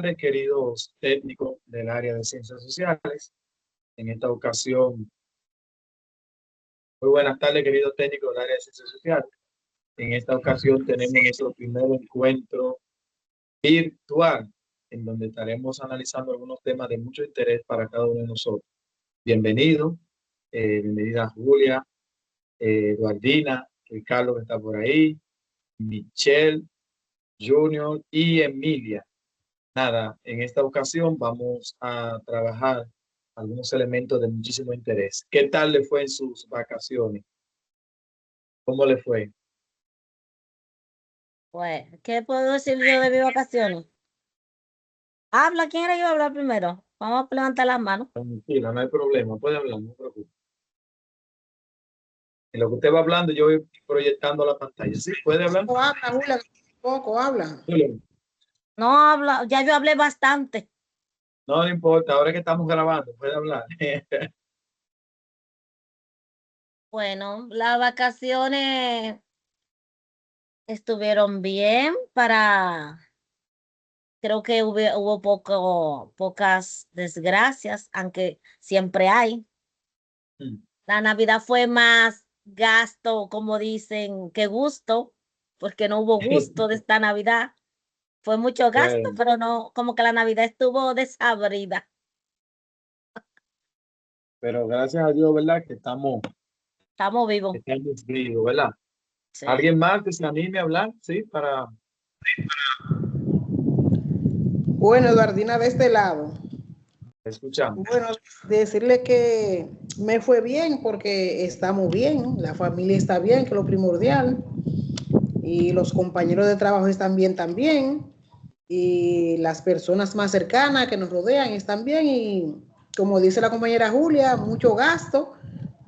tardes, queridos técnicos del área de ciencias sociales. En esta ocasión, muy buenas tardes, queridos técnicos del área de ciencias sociales. En esta ocasión tenemos nuestro primer encuentro virtual, en donde estaremos analizando algunos temas de mucho interés para cada uno de nosotros. Bienvenido, bienvenida Julia, Eduardina, Ricardo que está por ahí, Michelle, Junior y Emilia. Nada, en esta ocasión vamos a trabajar algunos elementos de muchísimo interés. ¿Qué tal le fue en sus vacaciones? ¿Cómo le fue? Pues, ¿qué puedo decir yo de mis vacaciones? Habla, ¿quién era yo a hablar primero? Vamos a levantar las manos. Tranquila, no hay problema, puede hablar, no se preocupe. En lo que usted va hablando, yo voy proyectando la pantalla. Sí, puede hablar. Poco habla, Julia, poco habla. No habla, ya yo hablé bastante. No, no importa, ahora que estamos grabando, puede hablar. Bueno, las vacaciones estuvieron bien creo que hubo pocas desgracias, aunque siempre hay. La Navidad fue más gasto, como dicen, que gusto, porque no hubo gusto de esta Navidad. Fue mucho gasto, Bueno, pero no, como que la Navidad estuvo desabrida. pero gracias a Dios, ¿verdad? Que estamos Vivos. vivos, ¿verdad? Sí. ¿Alguien más que se anime a hablar? Sí, para... Bueno, Eduardina, de este lado. Escuchamos. Bueno, decirle que me fue bien porque estamos bien, la familia está bien, que es lo primordial, y los compañeros de trabajo están bien también, y las personas más cercanas que nos rodean están bien, y como dice la compañera Julia, mucho gasto,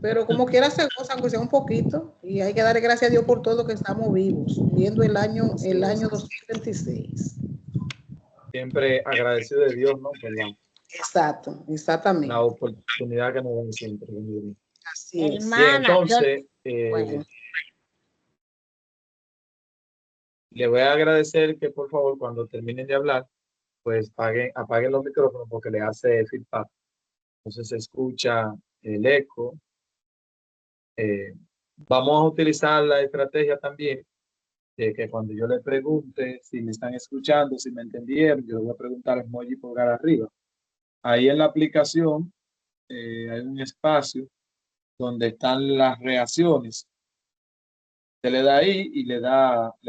pero como quiera se goza, aunque sea un poquito, y hay que darle gracias a Dios por todo que estamos vivos, viendo el año 2026. Siempre agradecido de Dios, ¿no? Por Exacto, la exactamente. oportunidad que nos dan siempre. Así es. Bien, Hermana, entonces, Bueno, le voy a agradecer que por favor cuando terminen de hablar, pues apaguen los micrófonos porque le hace feedback. Entonces se escucha el eco. Vamos a utilizar la estrategia también de que cuando yo le pregunte si me están escuchando, si me entendieron, yo le voy a preguntar emoji pulgar arriba. Ahí en la aplicación hay un espacio donde están las reacciones. Se le da ahí y le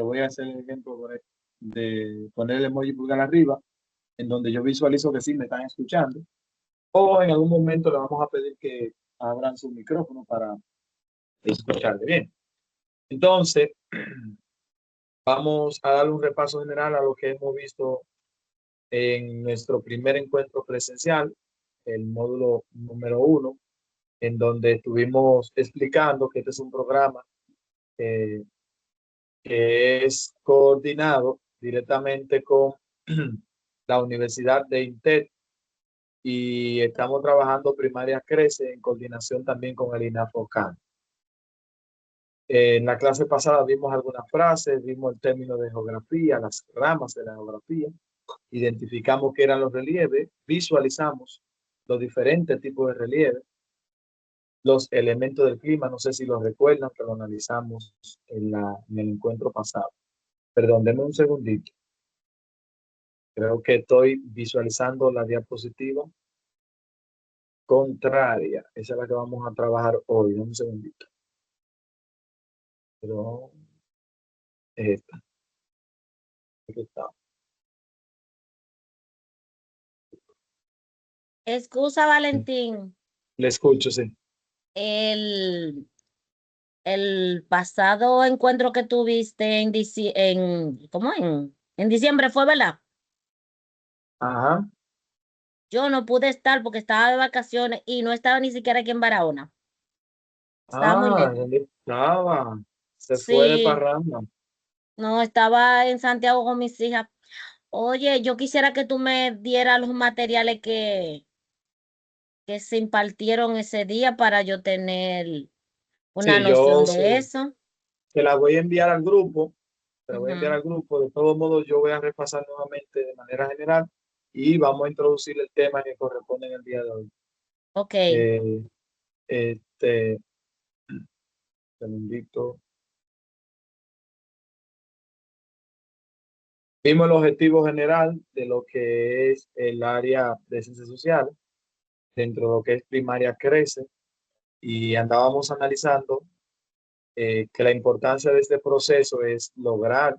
voy a hacer el ejemplo de poner el emoji pulgar arriba, en donde yo visualizo que sí me están escuchando. O en algún momento le vamos a pedir que abran su micrófono para escucharle bien. Entonces, vamos a dar un repaso general a lo que hemos visto en nuestro primer encuentro presencial, el módulo número 1, en donde estuvimos explicando que este es un programa que es coordinado directamente con la Universidad de INTEC y estamos trabajando Primaria Crece en coordinación también con el INAFOCAN. En la clase pasada vimos algunas frases, vimos el término de geografía, las ramas de la geografía, identificamos qué eran los relieves, visualizamos los diferentes tipos de relieves, los elementos del clima, no sé si los recuerdan, pero lo analizamos en el encuentro pasado. Perdón, denme un segundito. Creo que estoy visualizando la diapositiva contraria. Esa es la que vamos a trabajar hoy. Denme un segundito. Pero es esta. Aquí está. excusa, Valentín. Le escucho, sí. El, el pasado encuentro que tuviste ¿cómo? En diciembre fue, ¿verdad? Ajá. Yo no pude estar porque estaba de vacaciones y no estaba ni siquiera aquí en Barahona. Estaba muy Ah, lejos. ¿dónde estaba? Se fue de Sí, parranda. no, estaba en Santiago con mis hijas. Oye, yo quisiera que tú me dieras los materiales que se impartieron ese día para yo tener una Sí, yo noción de eso. se la voy a enviar al grupo. Se la voy a enviar Ujú. al grupo. De todos modos, yo voy a repasar nuevamente de manera general y vamos a introducir el tema que corresponde en el día de hoy. Ok. Segundito. Vimos el objetivo general de lo que es el área de ciencias sociales, dentro de lo que es primaria crece, y andábamos analizando que la importancia de este proceso es lograr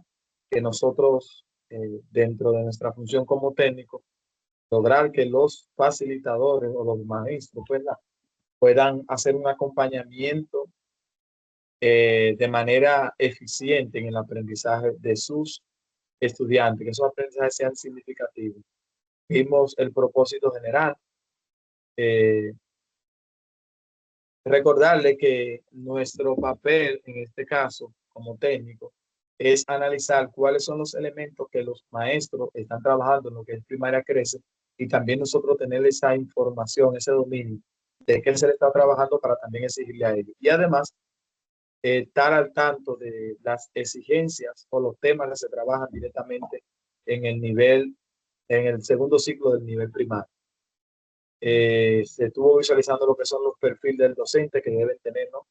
que nosotros, dentro de nuestra función como técnico, lograr que los facilitadores o los maestros puedan hacer un acompañamiento de manera eficiente en el aprendizaje de sus estudiantes, que esos aprendizajes sean significativos. Vimos el propósito general. Recordarle que nuestro papel, en este caso, como técnico, es analizar cuáles son los elementos que los maestros están trabajando en lo que es primaria crece, y también nosotros tener esa información, ese dominio de qué se le está trabajando para también exigirle a ellos. Y además, estar al tanto de las exigencias o los temas que se trabajan directamente en el nivel, en el segundo ciclo del nivel primario. Se estuvo visualizando lo que son los perfiles del docente que deben tener, ¿no?,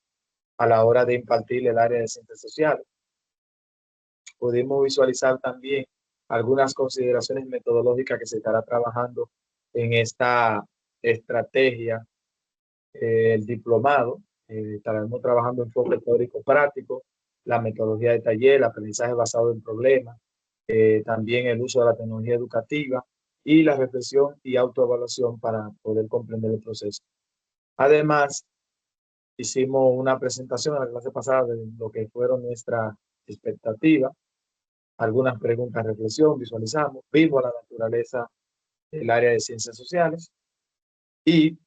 a la hora de impartir el área de ciencias sociales. Pudimos visualizar también algunas consideraciones metodológicas que se estará trabajando en esta estrategia, el diplomado. Estaremos trabajando enfoque teórico práctico, la metodología de taller, el aprendizaje basado en problemas, también el uso de la tecnología educativa y la reflexión y autoevaluación para poder comprender el proceso. Además, hicimos una presentación en la clase pasada de lo que fueron nuestras expectativas, algunas preguntas, reflexión, visualizamos, vimos la naturaleza del área de ciencias sociales y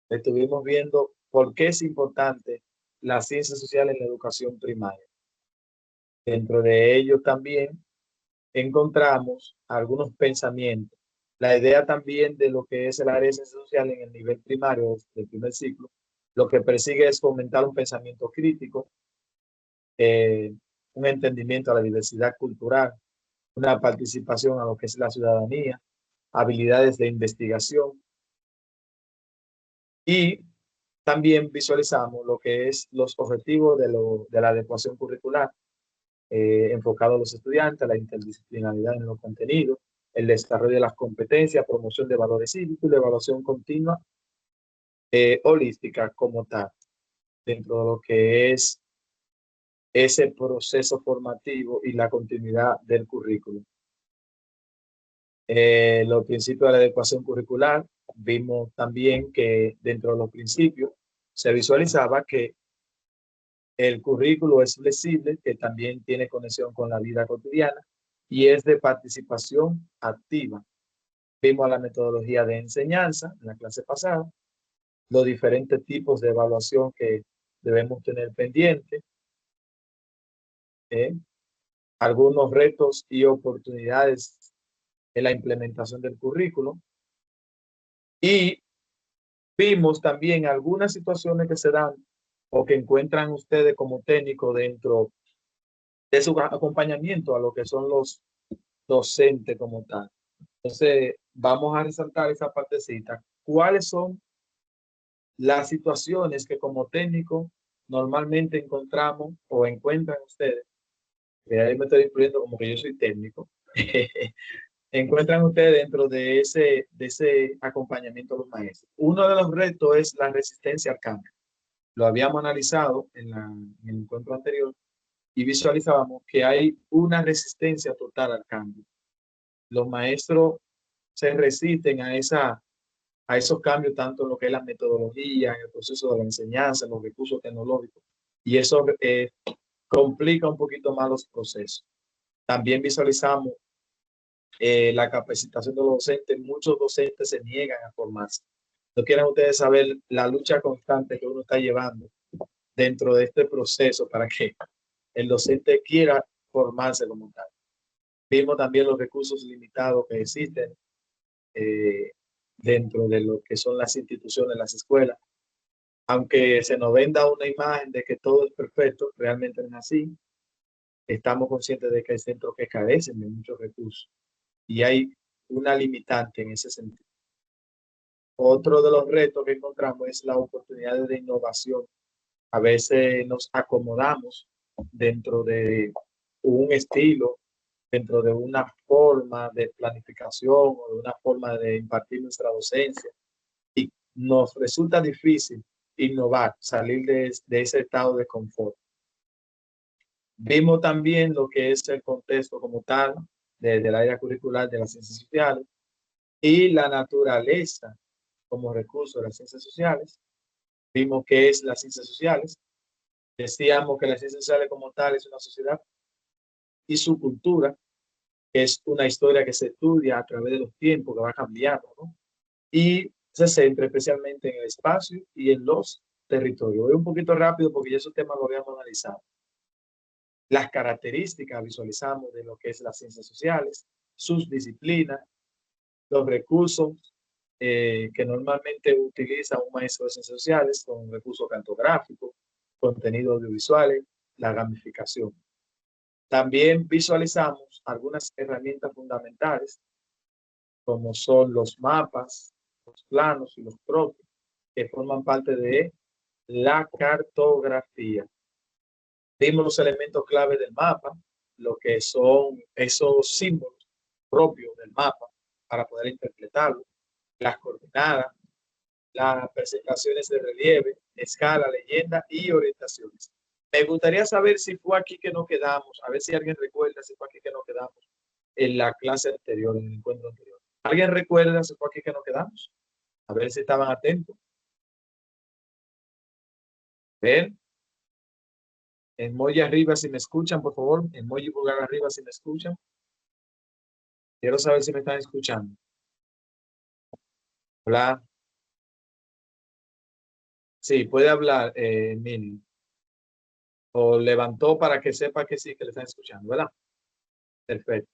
estuvimos viendo por qué es importante la ciencia social en la educación primaria. Dentro de ello también encontramos algunos pensamientos. La idea también de lo que es el área de ciencias sociales en el nivel primario del primer ciclo, lo que persigue es fomentar un pensamiento crítico, un entendimiento a la diversidad cultural, una participación a lo que es la ciudadanía, habilidades de investigación, y también visualizamos lo que es los objetivos de la adecuación curricular, enfocado a los estudiantes, la interdisciplinaridad en los contenidos, el desarrollo de las competencias, promoción de valores cívicos y la evaluación continua holística como tal, dentro de lo que es ese proceso formativo y la continuidad del currículo. Los principios de la adecuación curricular, vimos también que dentro de los principios se visualizaba que el currículo es flexible, que también tiene conexión con la vida cotidiana y es de participación activa. Vimos la metodología de enseñanza en la clase pasada, los diferentes tipos de evaluación que debemos tener pendientes, algunos retos y oportunidades en la implementación del currículo, y vimos también algunas situaciones que se dan o que encuentran ustedes como técnico dentro de su acompañamiento a lo que son los docentes como tal. Entonces, vamos a resaltar esa partecita. ¿Cuáles son las situaciones que como técnico normalmente encontramos o encuentran ustedes? Ahí me estoy incluyendo como que yo soy técnico. Encuentran ustedes dentro de ese acompañamiento a los maestros. Uno de los retos es la resistencia al cambio. Lo habíamos analizado en el encuentro anterior y visualizábamos que hay una resistencia total al cambio. Los maestros se resisten a esos cambios, tanto en lo que es la metodología, en el proceso de la enseñanza, en los recursos tecnológicos, y eso complica un poquito más los procesos. También visualizamos la capacitación de los docentes. Muchos docentes se niegan a formarse. No quieren ustedes saber la lucha constante que uno está llevando dentro de este proceso para que el docente quiera formarse como tal. Vimos también los recursos limitados que existen dentro de lo que son las instituciones, las escuelas. Aunque se nos venda una imagen de que todo es perfecto, realmente no es así. Estamos conscientes de que hay centros que carecen de muchos recursos y hay una limitante en ese sentido. Otro de los retos que encontramos es la oportunidad de innovación. A veces nos acomodamos dentro de un estilo, dentro de una forma de planificación o de una forma de impartir nuestra docencia, y nos resulta difícil innovar, salir de ese estado de confort. Vimos también lo que es el contexto como tal del área curricular de las ciencias sociales y la naturaleza como recurso de las ciencias sociales. Vimos qué es las ciencias sociales. Decíamos que las ciencias sociales como tal es una sociedad y su cultura, que es una historia que se estudia a través de los tiempos, que va cambiando, ¿no? Y se centra especialmente en el espacio y en los territorios. Voy un poquito rápido porque ya esos temas lo habíamos analizado. Las características visualizamos de lo que es las ciencias sociales, sus disciplinas, los recursos que normalmente utiliza un maestro de ciencias sociales, con recursos cartográficos, contenidos audiovisuales, la gamificación. También visualizamos algunas herramientas fundamentales, como son los mapas, los planos y los croquis, que forman parte de la cartografía. Vimos los elementos clave del mapa, lo que son esos símbolos propios del mapa para poder interpretarlo, las coordenadas, las presentaciones de relieve, escala, leyenda y orientaciones. Me gustaría saber si fue aquí que nos quedamos, a ver si alguien recuerda si fue aquí que nos quedamos en la clase anterior, en el encuentro anterior. ¿Alguien recuerda si fue aquí que nos quedamos? A ver si estaban atentos. Ven. Emoji arriba si me escuchan, por favor. Emoji pulgar arriba si me escuchan. Quiero saber si me están escuchando. Hola. Sí, puede hablar, Mili. O levantó para que sepa que sí, que le están escuchando, ¿verdad? Perfecto.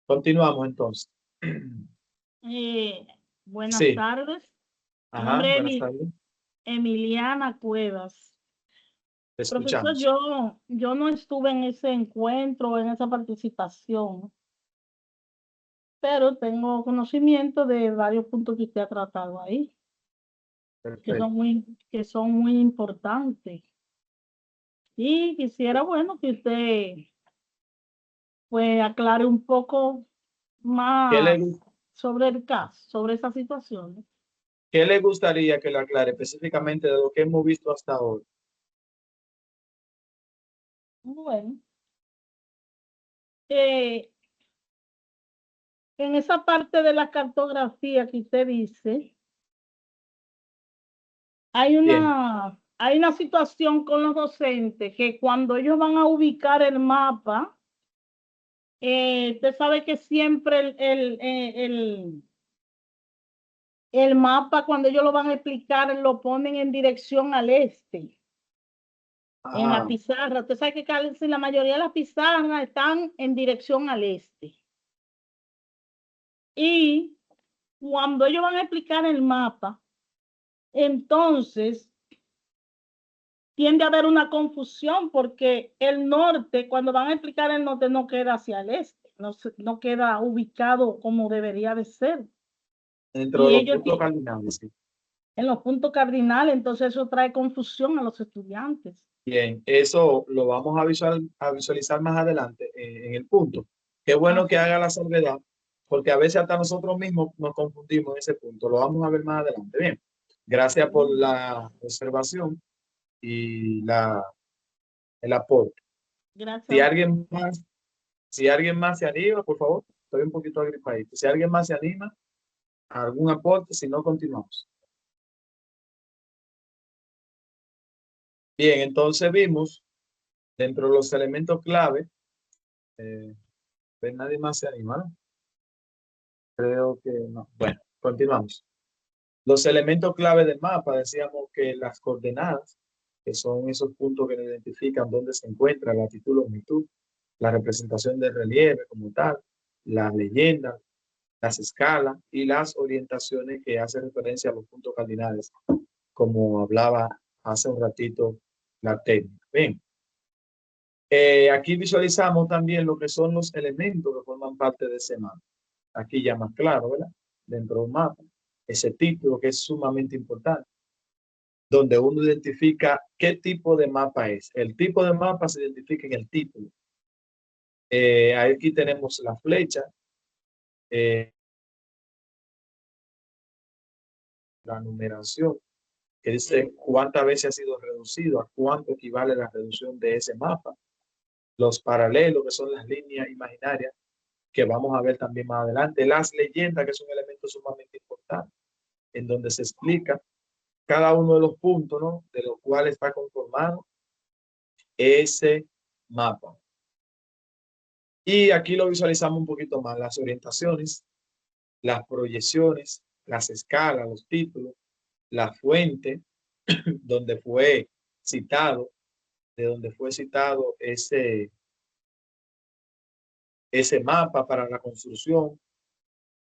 Continuamos entonces. Buenas Sí. tardes. Ajá, buenas tardes. Emiliana Cuevas. Te Profesor, escuchamos. yo no estuve en ese encuentro, en esa participación, pero tengo conocimiento de varios puntos que usted ha tratado ahí, Perfecto. que son muy importantes. Y quisiera, bueno, que usted pues aclare un poco más sobre el caso, sobre esa situación. ¿Qué le gustaría que le aclare específicamente de lo que hemos visto hasta ahora? Bueno, en esa parte de la cartografía que usted dice, hay una situación con los docentes que cuando ellos van a ubicar el mapa, usted sabe que siempre el mapa, cuando ellos lo van a explicar, lo ponen en dirección al este. En la pizarra. Usted sabe que casi la mayoría de las pizarras están en dirección al este. Y cuando ellos van a explicar el mapa, entonces tiende a haber una confusión porque el norte, cuando van a explicar el norte, no queda hacia el este, no queda ubicado como debería de ser. Dentro de los puntos cardinales, sí. En los puntos cardinales, entonces eso trae confusión a los estudiantes. Bien, eso lo vamos a visualizar más adelante en el punto. Qué bueno que haga la salvedad, porque a veces hasta nosotros mismos nos confundimos en ese punto. Lo vamos a ver más adelante. Bien, gracias por la observación y el aporte. Gracias. Si alguien más se anima, por favor, estoy un poquito agripadito. Si alguien más se anima, algún aporte, si no, continuamos. Bien, entonces vimos dentro de los elementos clave, nadie más se anima, ¿no? Creo que no. Bueno, continuamos. Los elementos clave del mapa, decíamos que las coordenadas, que son esos puntos que identifican dónde se encuentra la latitud, longitud, la representación del relieve como tal, las leyendas, las escalas y las orientaciones que hacen referencia a los puntos cardinales, como hablaba hace un ratito la técnica. Bien. Aquí visualizamos también lo que son los elementos que forman parte de ese mapa. aquí ya más claro, ¿verdad? Dentro de un mapa, ese título que es sumamente importante, donde uno identifica qué tipo de mapa es. El tipo de mapa se identifica en el título. Aquí tenemos la flecha, la numeración, que dice cuántas veces ha sido reducido, a cuánto equivale la reducción de ese mapa. Los paralelos, que son las líneas imaginarias, que vamos a ver también más adelante. Las leyendas, que es un elemento sumamente importante, en donde se explica cada uno de los puntos, ¿no?, de los cuales está conformado ese mapa. Y aquí lo visualizamos un poquito más, las orientaciones, las proyecciones, las escalas, los títulos, la fuente donde fue citado, de donde fue citado ese mapa para la construcción,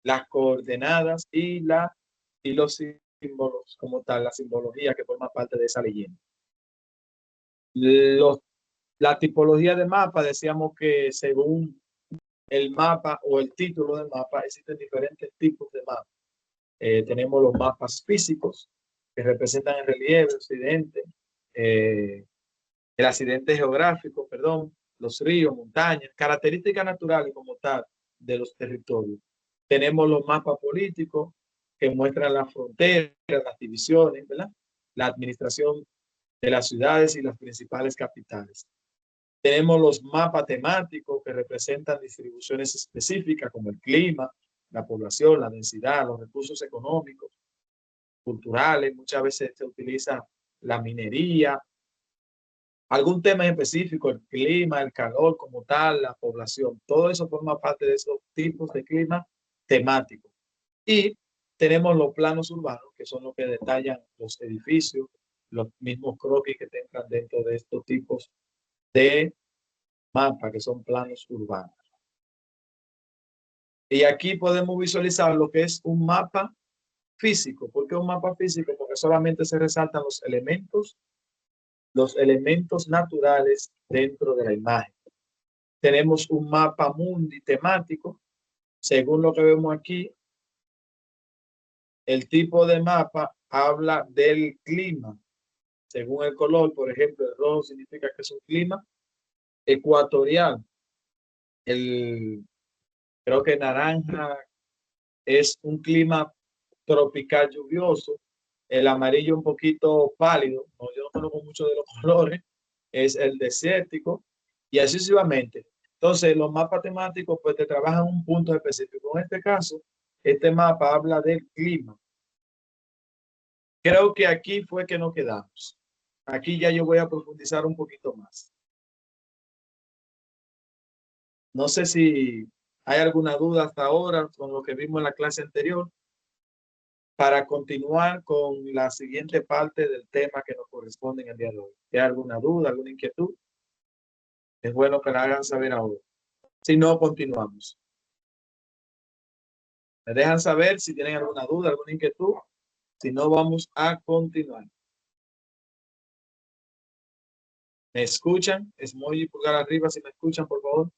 las coordenadas y los símbolos como tal, la simbología que forma parte de esa leyenda. La tipología de mapa, decíamos que según el mapa o el título del mapa, existen diferentes tipos de mapas. Tenemos los mapas físicos, que representan el relieve, el accidente geográfico, perdón, los ríos, montañas, características naturales como tal de los territorios. Tenemos los mapas políticos, que muestran las fronteras, las divisiones, ¿verdad?, la administración de las ciudades y las principales capitales. Tenemos los mapas temáticos, que representan distribuciones específicas como el clima, la población, la densidad, los recursos económicos, culturales. Muchas veces se utiliza la minería, algún tema en específico, el clima, el calor como tal, la población. Todo eso forma parte de esos tipos de clima temáticos. Y tenemos los planos urbanos, que son los que detallan los edificios, los mismos croquis que tengan dentro de estos tipos de mapas, que son planos urbanos. Y aquí podemos visualizar lo que es un mapa físico. ¿Por qué un mapa físico? Porque solamente se resaltan los elementos naturales dentro de la imagen. Tenemos un mapa mundi temático. Según lo que vemos aquí, el tipo de mapa habla del clima. Según el color, por ejemplo, el rojo significa que es un clima ecuatorial. Creo que naranja es un clima tropical lluvioso. El amarillo un poquito pálido, no, yo no conozco mucho de los colores, es el desértico, y así sucesivamente. Entonces, los mapas temáticos pues te trabajan un punto específico. En este caso, este mapa habla del clima. Creo que aquí fue que nos quedamos. Aquí ya yo voy a profundizar un poquito más. No sé si hay alguna duda hasta ahora con lo que vimos en la clase anterior, para continuar con la siguiente parte del tema que nos corresponde en el día de hoy. ¿Hay alguna duda, alguna inquietud? Es bueno que la hagan saber ahora. Si no, continuamos. Me dejan saber si tienen alguna duda, alguna inquietud. Si no, vamos a continuar. ¿Me escuchan? Es muy pulgar arriba si me escuchan, por favor.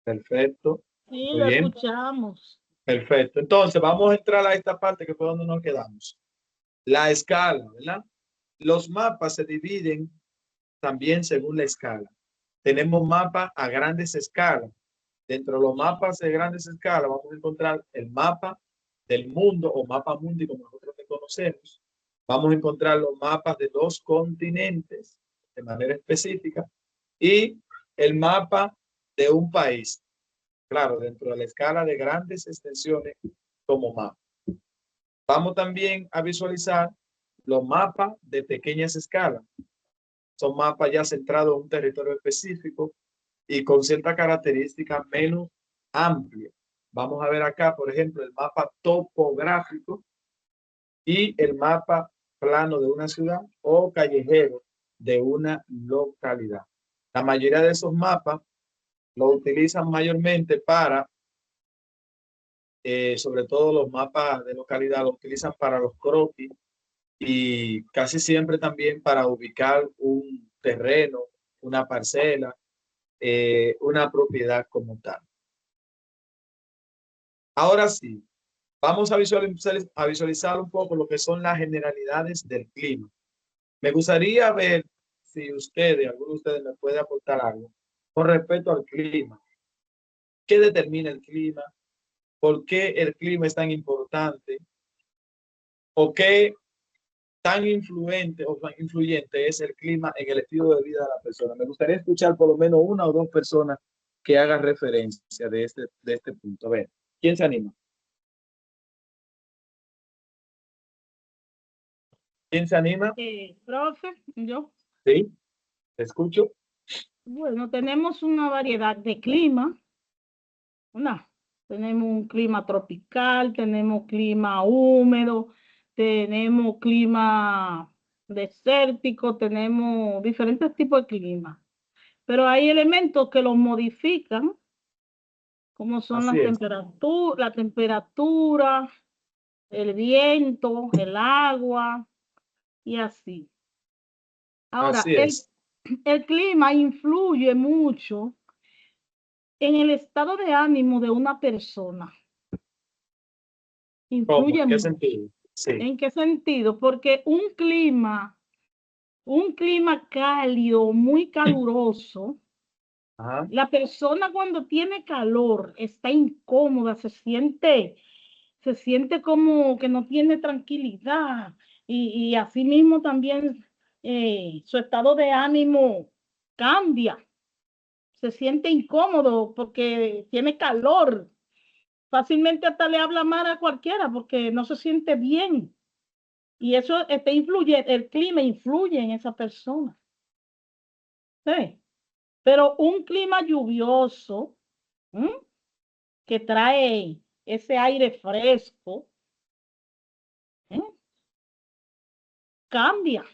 Perfecto. Sí, muy lo bien. Escuchamos. Perfecto. Entonces, vamos a entrar a esta parte que fue donde nos quedamos. La escala, ¿verdad? Los mapas se dividen también según la escala. Tenemos mapas a grandes escalas. Dentro de los mapas de grandes escalas vamos a encontrar el mapa del mundo o mapa mundi como nosotros le conocemos. Vamos a encontrar los mapas de los continentes de manera específica y el mapa de un país. Claro, dentro de la escala de grandes extensiones como mapa. Vamos también a visualizar los mapas de pequeñas escalas. Son mapas ya centrados en un territorio específico y con ciertas características menos amplias. Vamos a ver acá, por ejemplo, el mapa topográfico y el mapa plano de una ciudad o callejero de una localidad. La mayoría de esos mapas lo utilizan mayormente para, sobre todo los mapas de localidad, lo utilizan para los croquis y casi siempre también para ubicar un terreno, una parcela, una propiedad como tal. Ahora sí, vamos a visualizar un poco lo que son las generalidades del clima. Me gustaría ver si alguno de ustedes me puede aportar algo con respecto al clima. ¿Qué determina el clima? ¿Por qué el clima es tan importante? ¿O qué tan influyente es el clima en el estilo de vida de la persona? Me gustaría escuchar por lo menos una o dos personas que hagan referencia de este punto. A ver, ¿quién se anima? ¿Quién se anima? Profe, yo. Sí, te escucho. Bueno, tenemos una variedad de clima. Tenemos un clima tropical, tenemos clima húmedo, tenemos clima desértico, tenemos diferentes tipos de clima. Pero hay elementos que los modifican, como son la temperatura, el viento, el agua y así. Ahora, Así es. el clima influye mucho en el estado de ánimo de una persona. Influye ¿Cómo? ¿En qué mucho. sentido? Sí. ¿En qué sentido? Porque un clima cálido, muy caluroso, Ajá. la persona cuando tiene calor está incómoda, se siente como que no tiene tranquilidad y así mismo también su estado de ánimo cambia, se siente incómodo porque tiene calor, fácilmente hasta le habla mal a cualquiera porque no se siente bien y eso el clima influye en esa persona. ¿Sí? Pero un clima lluvioso, que trae ese aire fresco, cambia.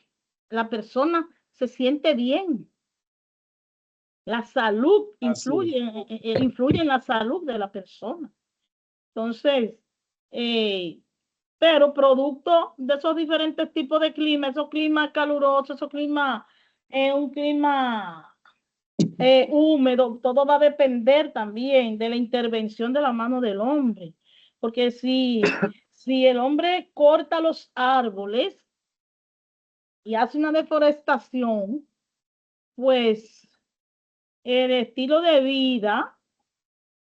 La persona se siente bien. La salud influye en la salud de la persona. Entonces, pero producto de esos diferentes tipos de clima, esos climas calurosos, esos climas, un clima húmedo, todo va a depender también de la intervención de la mano del hombre. Porque si el hombre corta los árboles y hace una deforestación, pues el estilo de vida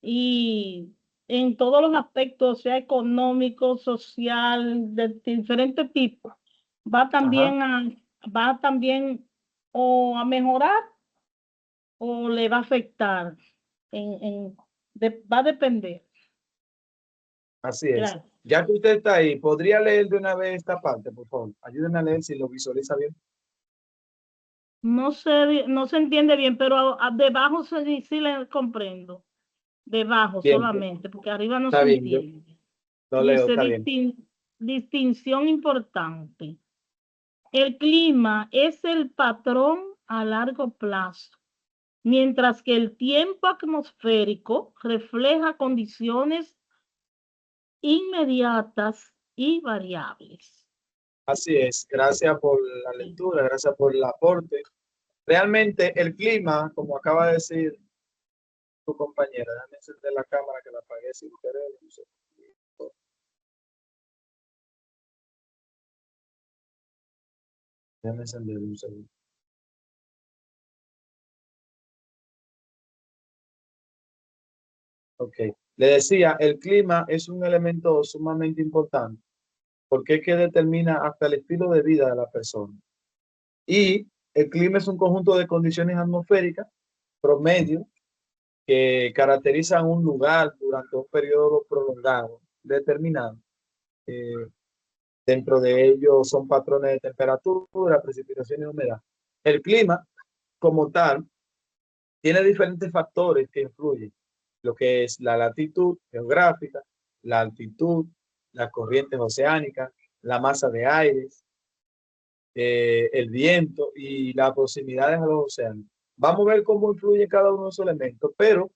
y en todos los aspectos, sea económico, social, de diferentes tipos, va también o a mejorar o le va a afectar. Va a depender. Así es. Gracias. Ya que usted está ahí, ¿podría leer de una vez esta parte, por favor? Ayúdenme a leer si lo visualiza bien. No se entiende bien, pero debajo sí le comprendo. Debajo Bien, solamente, porque arriba no está se bien, yo entiende. lo leo, Dice está bien. distinción importante. El clima es el patrón a largo plazo, mientras que el tiempo atmosférico refleja condiciones inmediatas y variables. Así es. Gracias por la lectura, gracias por el aporte. Realmente el clima, como acaba de decir tu compañera, déjame encender la cámara que la apagué sin querer. Déjame encender un segundo. Ok. Le decía, el clima es un elemento sumamente importante porque es que determina hasta el estilo de vida de la persona. Y el clima es un conjunto de condiciones atmosféricas promedio que caracterizan un lugar durante un periodo prolongado determinado. Dentro de ellos son patrones de temperatura, precipitación y humedad. El clima, como tal, tiene diferentes factores que influyen, lo que es la latitud geográfica, la altitud, las corrientes oceánicas, la masa de aires, el viento y las proximidades a los océanos. Vamos a ver cómo influye cada uno de esos elementos, pero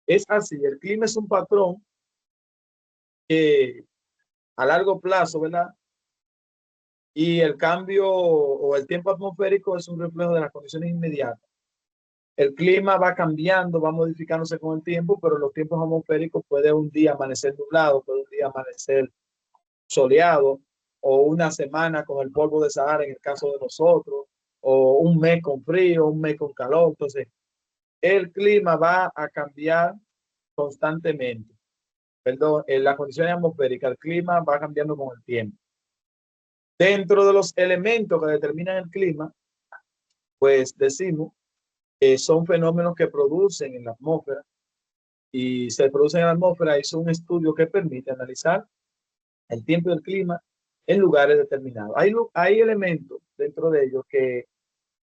es así, el clima es un patrón que a largo plazo, ¿verdad? Y el cambio o el tiempo atmosférico es un reflejo de las condiciones inmediatas El clima va cambiando, va modificándose con el tiempo, pero los tiempos atmosféricos puede un día amanecer nublado, puede un día amanecer soleado, o una semana con el polvo de Sahara en el caso de nosotros, o un mes con frío, un mes con calor. Entonces, el clima va a cambiar constantemente. Perdón, en las condiciones atmosféricas, el clima va cambiando con el tiempo. Dentro de los elementos que determinan el clima, pues decimos que son fenómenos que producen en la atmósfera y se producen en la atmósfera. Hizo un estudio que permite analizar el tiempo y el clima en lugares determinados. Hay elementos dentro de ellos que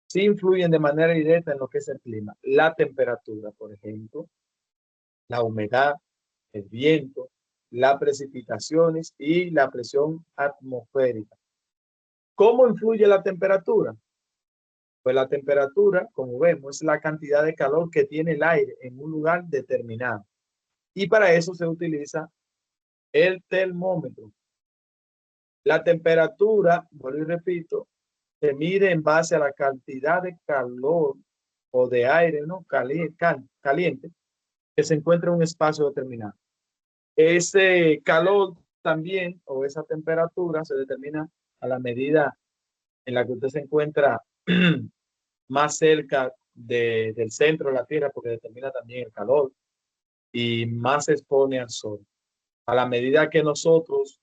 sí influyen de manera directa en lo que es el clima. La temperatura, por ejemplo, la humedad, el viento, las precipitaciones y la presión atmosférica. ¿Cómo influye la temperatura? Pues la temperatura, como vemos, es la cantidad de calor que tiene el aire en un lugar determinado. Y para eso se utiliza el termómetro. La temperatura, vuelvo y repito, se mide en base a la cantidad de calor o de aire, ¿no? Caliente que se encuentra en un espacio determinado. Ese calor también, o esa temperatura, se determina a la medida en la que usted se encuentra más cerca del centro de la Tierra, porque determina también el calor, y más se expone al sol. A la medida que nosotros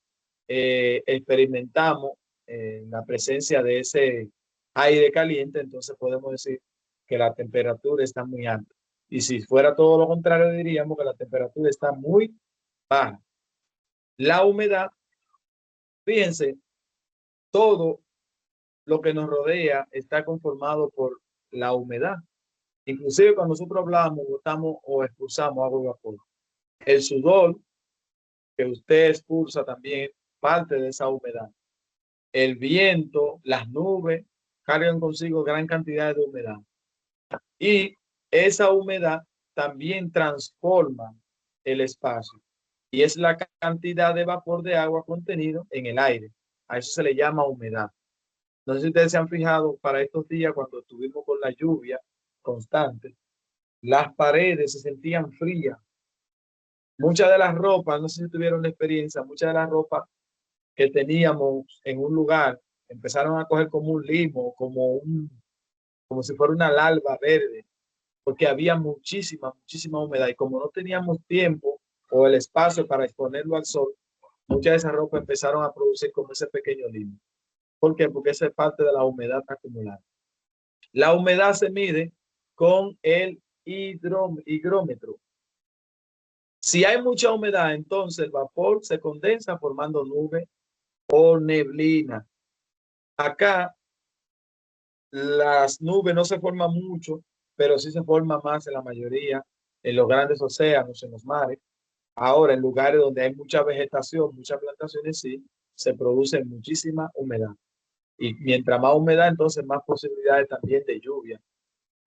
experimentamos la presencia de ese aire caliente, entonces podemos decir que la temperatura está muy alta. Y si fuera todo lo contrario, diríamos que la temperatura está muy baja. La humedad, fíjense, todo lo que nos rodea está conformado por la humedad. Inclusive cuando nosotros hablamos, botamos o expulsamos agua y vapor. El sudor que usted expulsa también parte de esa humedad. El viento, las nubes cargan consigo gran cantidad de humedad. Y esa humedad también transforma el espacio. Y es la cantidad de vapor de agua contenido en el aire. A eso se le llama humedad. No sé si ustedes se han fijado para estos días cuando estuvimos con la lluvia constante, las paredes se sentían frías. Muchas de las ropas, no sé si tuvieron la experiencia, muchas de las ropas que teníamos en un lugar empezaron a coger como un limo, como si fuera una larva verde, porque había muchísima humedad y como no teníamos tiempo o el espacio para exponerlo al sol, muchas de esas ropas empezaron a producir como ese pequeño limo. ¿Por qué? Porque esa es parte de la humedad acumulada. La humedad se mide con el higrómetro. Si hay mucha humedad, entonces el vapor se condensa formando nube o neblina. Acá las nubes no se forman mucho, pero sí se forman más en la mayoría, en los grandes océanos, en los mares. Ahora, en lugares donde hay mucha vegetación, muchas plantaciones, sí, se produce muchísima humedad. Y mientras más humedad, entonces más posibilidades también de lluvia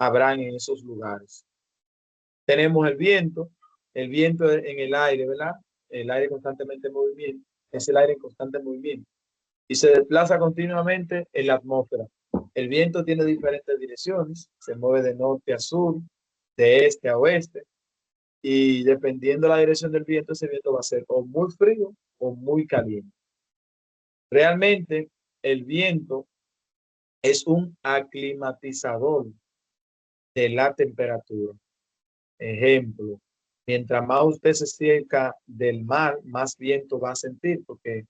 habrán en esos lugares. Tenemos el viento en el aire, ¿verdad? El aire constantemente en movimiento, es el aire en constante movimiento y se desplaza continuamente en la atmósfera. El viento tiene diferentes direcciones, se mueve de norte a sur, de este a oeste, y dependiendo de la dirección del viento, ese viento va a ser o muy frío o muy caliente. Realmente, el viento es un aclimatizador de la temperatura. Ejemplo, mientras más usted se acerca del mar, más viento va a sentir porque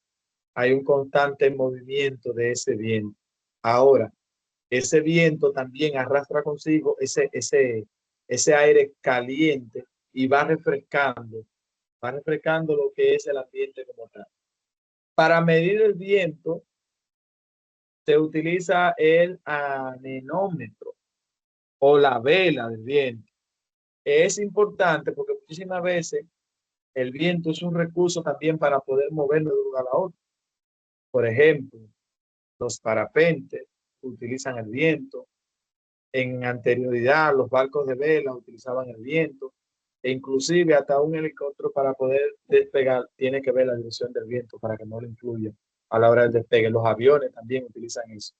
hay un constante movimiento de ese viento. Ahora, ese viento también arrastra consigo ese aire caliente y va refrescando lo que es el ambiente como tal. Para medir el viento se utiliza el anemómetro o la vela del viento. Es importante porque muchísimas veces el viento es un recurso también para poder moverlo de un lugar a otro. Por ejemplo, los parapentes utilizan el viento. En anterioridad, los barcos de vela utilizaban el viento. E inclusive hasta un helicóptero para poder despegar tiene que ver la dirección del viento para que no le influya a la hora del despegue. Los aviones también utilizan eso.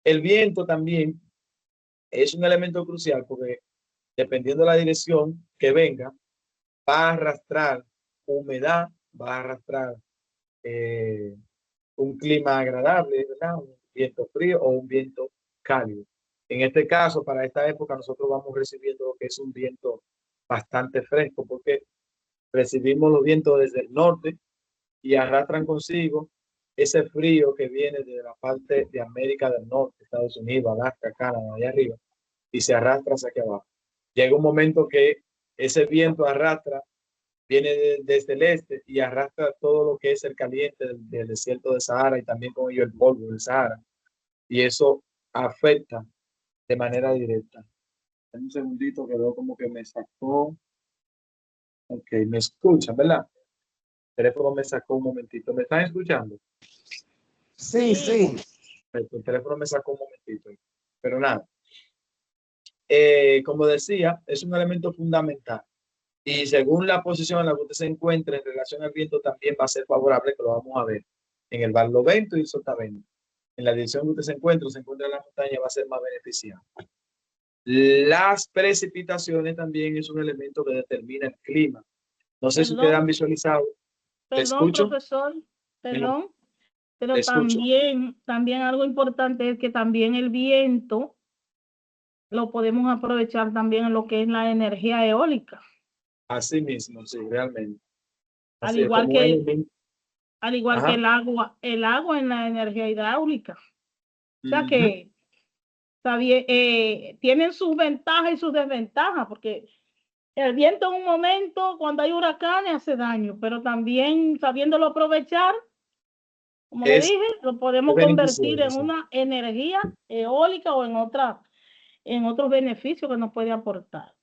El viento también es un elemento crucial porque dependiendo de la dirección que venga, va a arrastrar humedad, va a arrastrar un clima agradable, ¿verdad? Un viento frío o un viento cálido. En este caso, para esta época, nosotros vamos recibiendo lo que es un viento bastante fresco, porque recibimos los vientos desde el norte y arrastran consigo ese frío que viene de la parte de América del Norte, Estados Unidos, Alaska, Canadá, allá arriba, y se arrastra hacia aquí abajo. Llega un momento que ese viento arrastra, viene desde el este y arrastra todo lo que es el caliente del desierto de Sahara y también con ello el polvo del Sahara. Y eso afecta de manera directa. Un segundito que veo como que me sacó. Ok, me escuchan, ¿verdad? El teléfono me sacó un momentito. ¿Me están escuchando? Sí, sí. El teléfono me sacó un momentito. Pero nada. Como decía, es un elemento fundamental. Y según la posición en la que usted se encuentre en relación al viento, también va a ser favorable, que lo vamos a ver en el barlovento y el sotavento. En la dirección que usted se encuentra en la montaña, va a ser más beneficiado. Las precipitaciones también es un elemento que determina el clima. No sé si ustedes han visualizado. Perdón, profesor, perdón, pero también algo importante es que también el viento lo podemos aprovechar también en lo que es la energía eólica. Así mismo, sí, realmente. Al igual que el agua en la energía hidráulica. O sea que tienen sus ventajas y sus desventajas, porque el viento en un momento, cuando hay huracanes, hace daño, pero también sabiéndolo aprovechar, como le dije, lo podemos convertir en una energía eólica o en otros beneficios que nos puede aportar.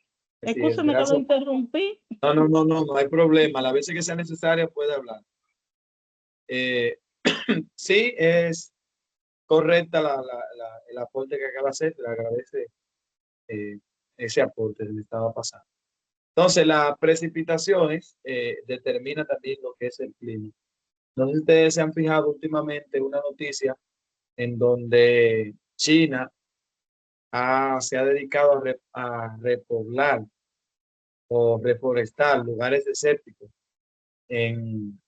Escúcheme que lo interrumpí. No hay problema. Las veces que sea necesaria puede hablar. Sí, es correcta el aporte que acaba de hacer. Le agradece ese aporte que le estaba pasando. Entonces, las precipitaciones determinan también lo que es el clima. No sé si ustedes se han fijado últimamente una noticia en donde China se ha dedicado a repoblar o reforestar lugares desérticos en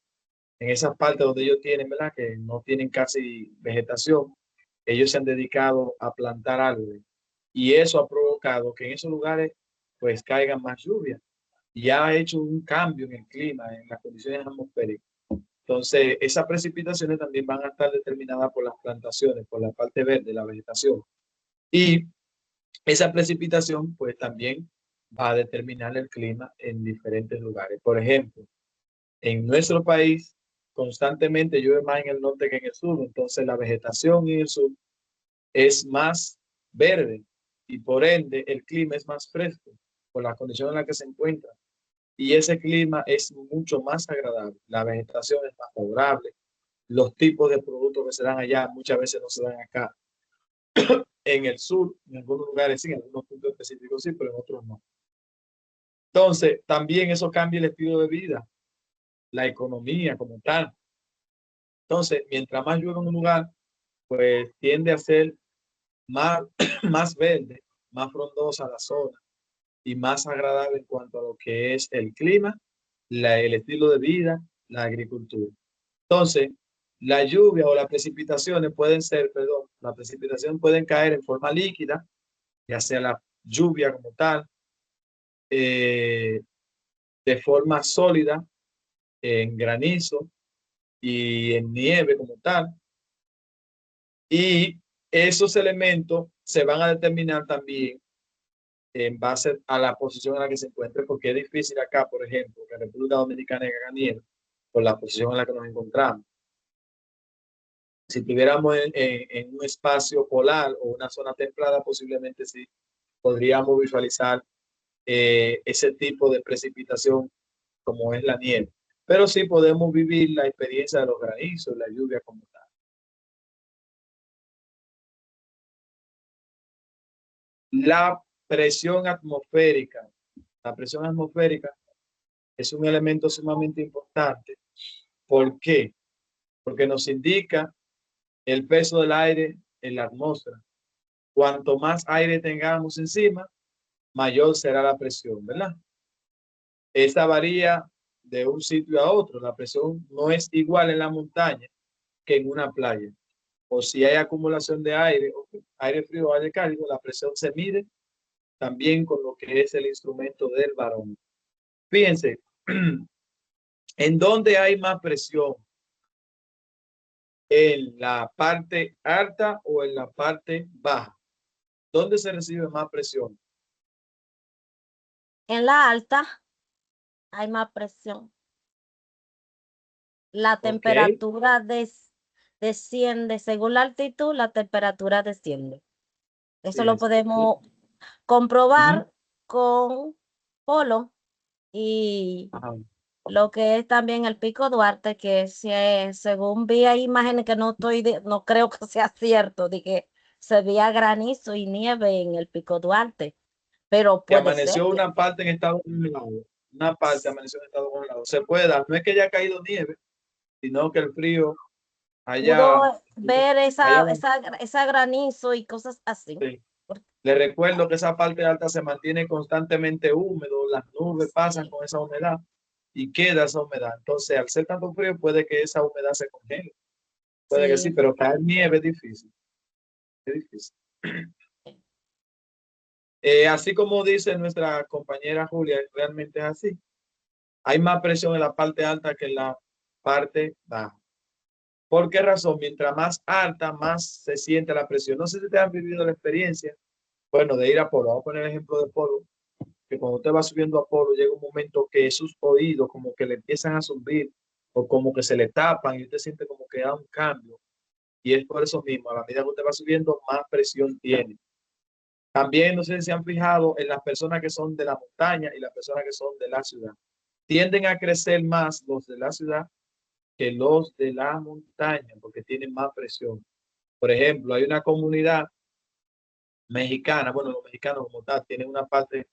esas partes donde ellos tienen, ¿verdad? Que no tienen casi vegetación. Ellos se han dedicado a plantar árboles y eso ha provocado que en esos lugares pues caigan más lluvia y ha hecho un cambio en el clima, en las condiciones atmosféricas. Entonces, esas precipitaciones también van a estar determinadas por las plantaciones, por la parte verde, la vegetación. Y esa precipitación pues también va a determinar el clima en diferentes lugares. Por ejemplo, en nuestro país constantemente llueve más en el norte que en el sur, entonces la vegetación en el sur es más verde y por ende el clima es más fresco por la condición en la que se encuentra. Y ese clima es mucho más agradable, la vegetación es más favorable, los tipos de productos que se dan allá muchas veces no se dan acá. En el sur, en algunos lugares sí, en algunos puntos específicos sí, pero en otros no. Entonces, también eso cambia el estilo de vida, la economía como tal. Entonces, mientras más llueve en un lugar, pues tiende a ser más, más verde, más frondosa la zona y más agradable en cuanto a lo que es el clima, el estilo de vida, la agricultura. Entonces, la lluvia o las precipitaciones las precipitaciones pueden caer en forma líquida, ya sea la lluvia como tal, de forma sólida, en granizo y en nieve como tal. Y esos elementos se van a determinar también en base a la posición en la que se encuentre, porque es difícil acá, por ejemplo, que República Dominicana haga nieve por la posición en la que nos encontramos. Si estuviéramos en un espacio polar o una zona templada, posiblemente sí podríamos visualizar ese tipo de precipitación como es la nieve. Pero sí podemos vivir la experiencia de los granizos, la lluvia como tal. La presión atmosférica. La presión atmosférica es un elemento sumamente importante. ¿Por qué? Porque nos indica el peso del aire en la atmósfera. Cuanto más aire tengamos encima, mayor será la presión, ¿verdad? Esta varía de un sitio a otro. La presión no es igual en la montaña que en una playa. O si hay acumulación de aire, aire frío o aire cálido, la presión se mide también con lo que es el instrumento del barómetro. Fíjense, ¿en dónde hay más presión? ¿En la parte alta o en la parte baja? ¿Dónde se recibe más presión? En la alta hay más presión. La temperatura desciende, según la altitud, la temperatura desciende. Eso lo podemos comprobar con Polo y lo que es también el Pico Duarte, que según vi ahí imágenes que no creo que sea cierto, de que se veía granizo y nieve en el Pico Duarte, pero que puede ser. Amaneció una parte en estado congelado, una parte amaneció en estado congelado. Se puede dar, no es que haya caído nieve, sino que el frío pudo ver esa granizo y cosas así. Sí. Le recuerdo que esa parte alta se mantiene constantemente húmedo, las nubes pasan con esa humedad y queda esa humedad. Entonces, al ser tanto frío, puede que esa humedad se congele. Puede que sí, pero caer nieve es difícil. Es difícil. Así como dice nuestra compañera Julia, realmente es así. Hay más presión en la parte alta que en la parte baja. ¿Por qué razón? Mientras más alta, más se siente la presión. No sé si te han vivido la experiencia, bueno, de ir a Polo. Vamos a poner el ejemplo de Polo, que cuando usted va subiendo a Polo, llega un momento que sus oídos como que le empiezan a zumbir o como que se le tapan y usted siente como que da un cambio. Y es por eso mismo, a la medida que usted va subiendo, más presión tiene. También no sé si se han fijado en las personas que son de la montaña y las personas que son de la ciudad. Tienden a crecer más los de la ciudad que los de la montaña porque tienen más presión. Por ejemplo, hay una comunidad mexicana, bueno, los mexicanos como tal tienen una parte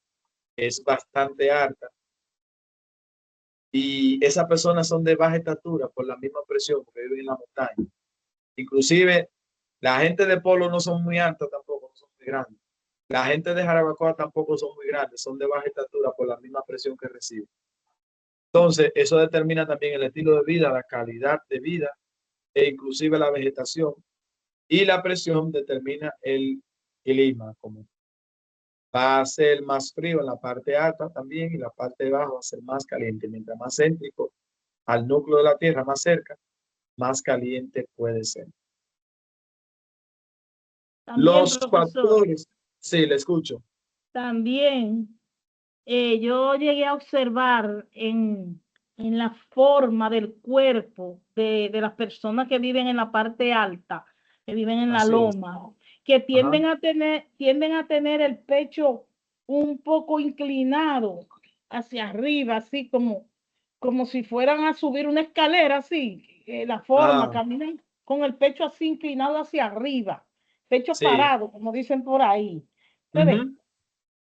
que es bastante alta y esas personas son de baja estatura por la misma presión porque viven en la montaña. Inclusive, la gente de Polo no son muy altas tampoco, no son muy grandes. La gente de Jarabacoa tampoco son muy grandes, son de baja estatura por la misma presión que reciben. Entonces, eso determina también el estilo de vida, la calidad de vida e inclusive la vegetación. Y la presión determina el clima. Como va a ser más frío en la parte alta también y la parte baja va a ser más caliente. Mientras más céntrico al núcleo de la Tierra, más cerca, más caliente puede ser. También, los factores, sí, le escucho. También yo llegué a observar en la forma del cuerpo de las personas que viven en la parte alta, que viven en la loma, que tienden a tener el pecho un poco inclinado hacia arriba, así como si fueran a subir una escalera, así, la forma, caminan con el pecho así inclinado hacia arriba, pecho parado, como dicen por ahí.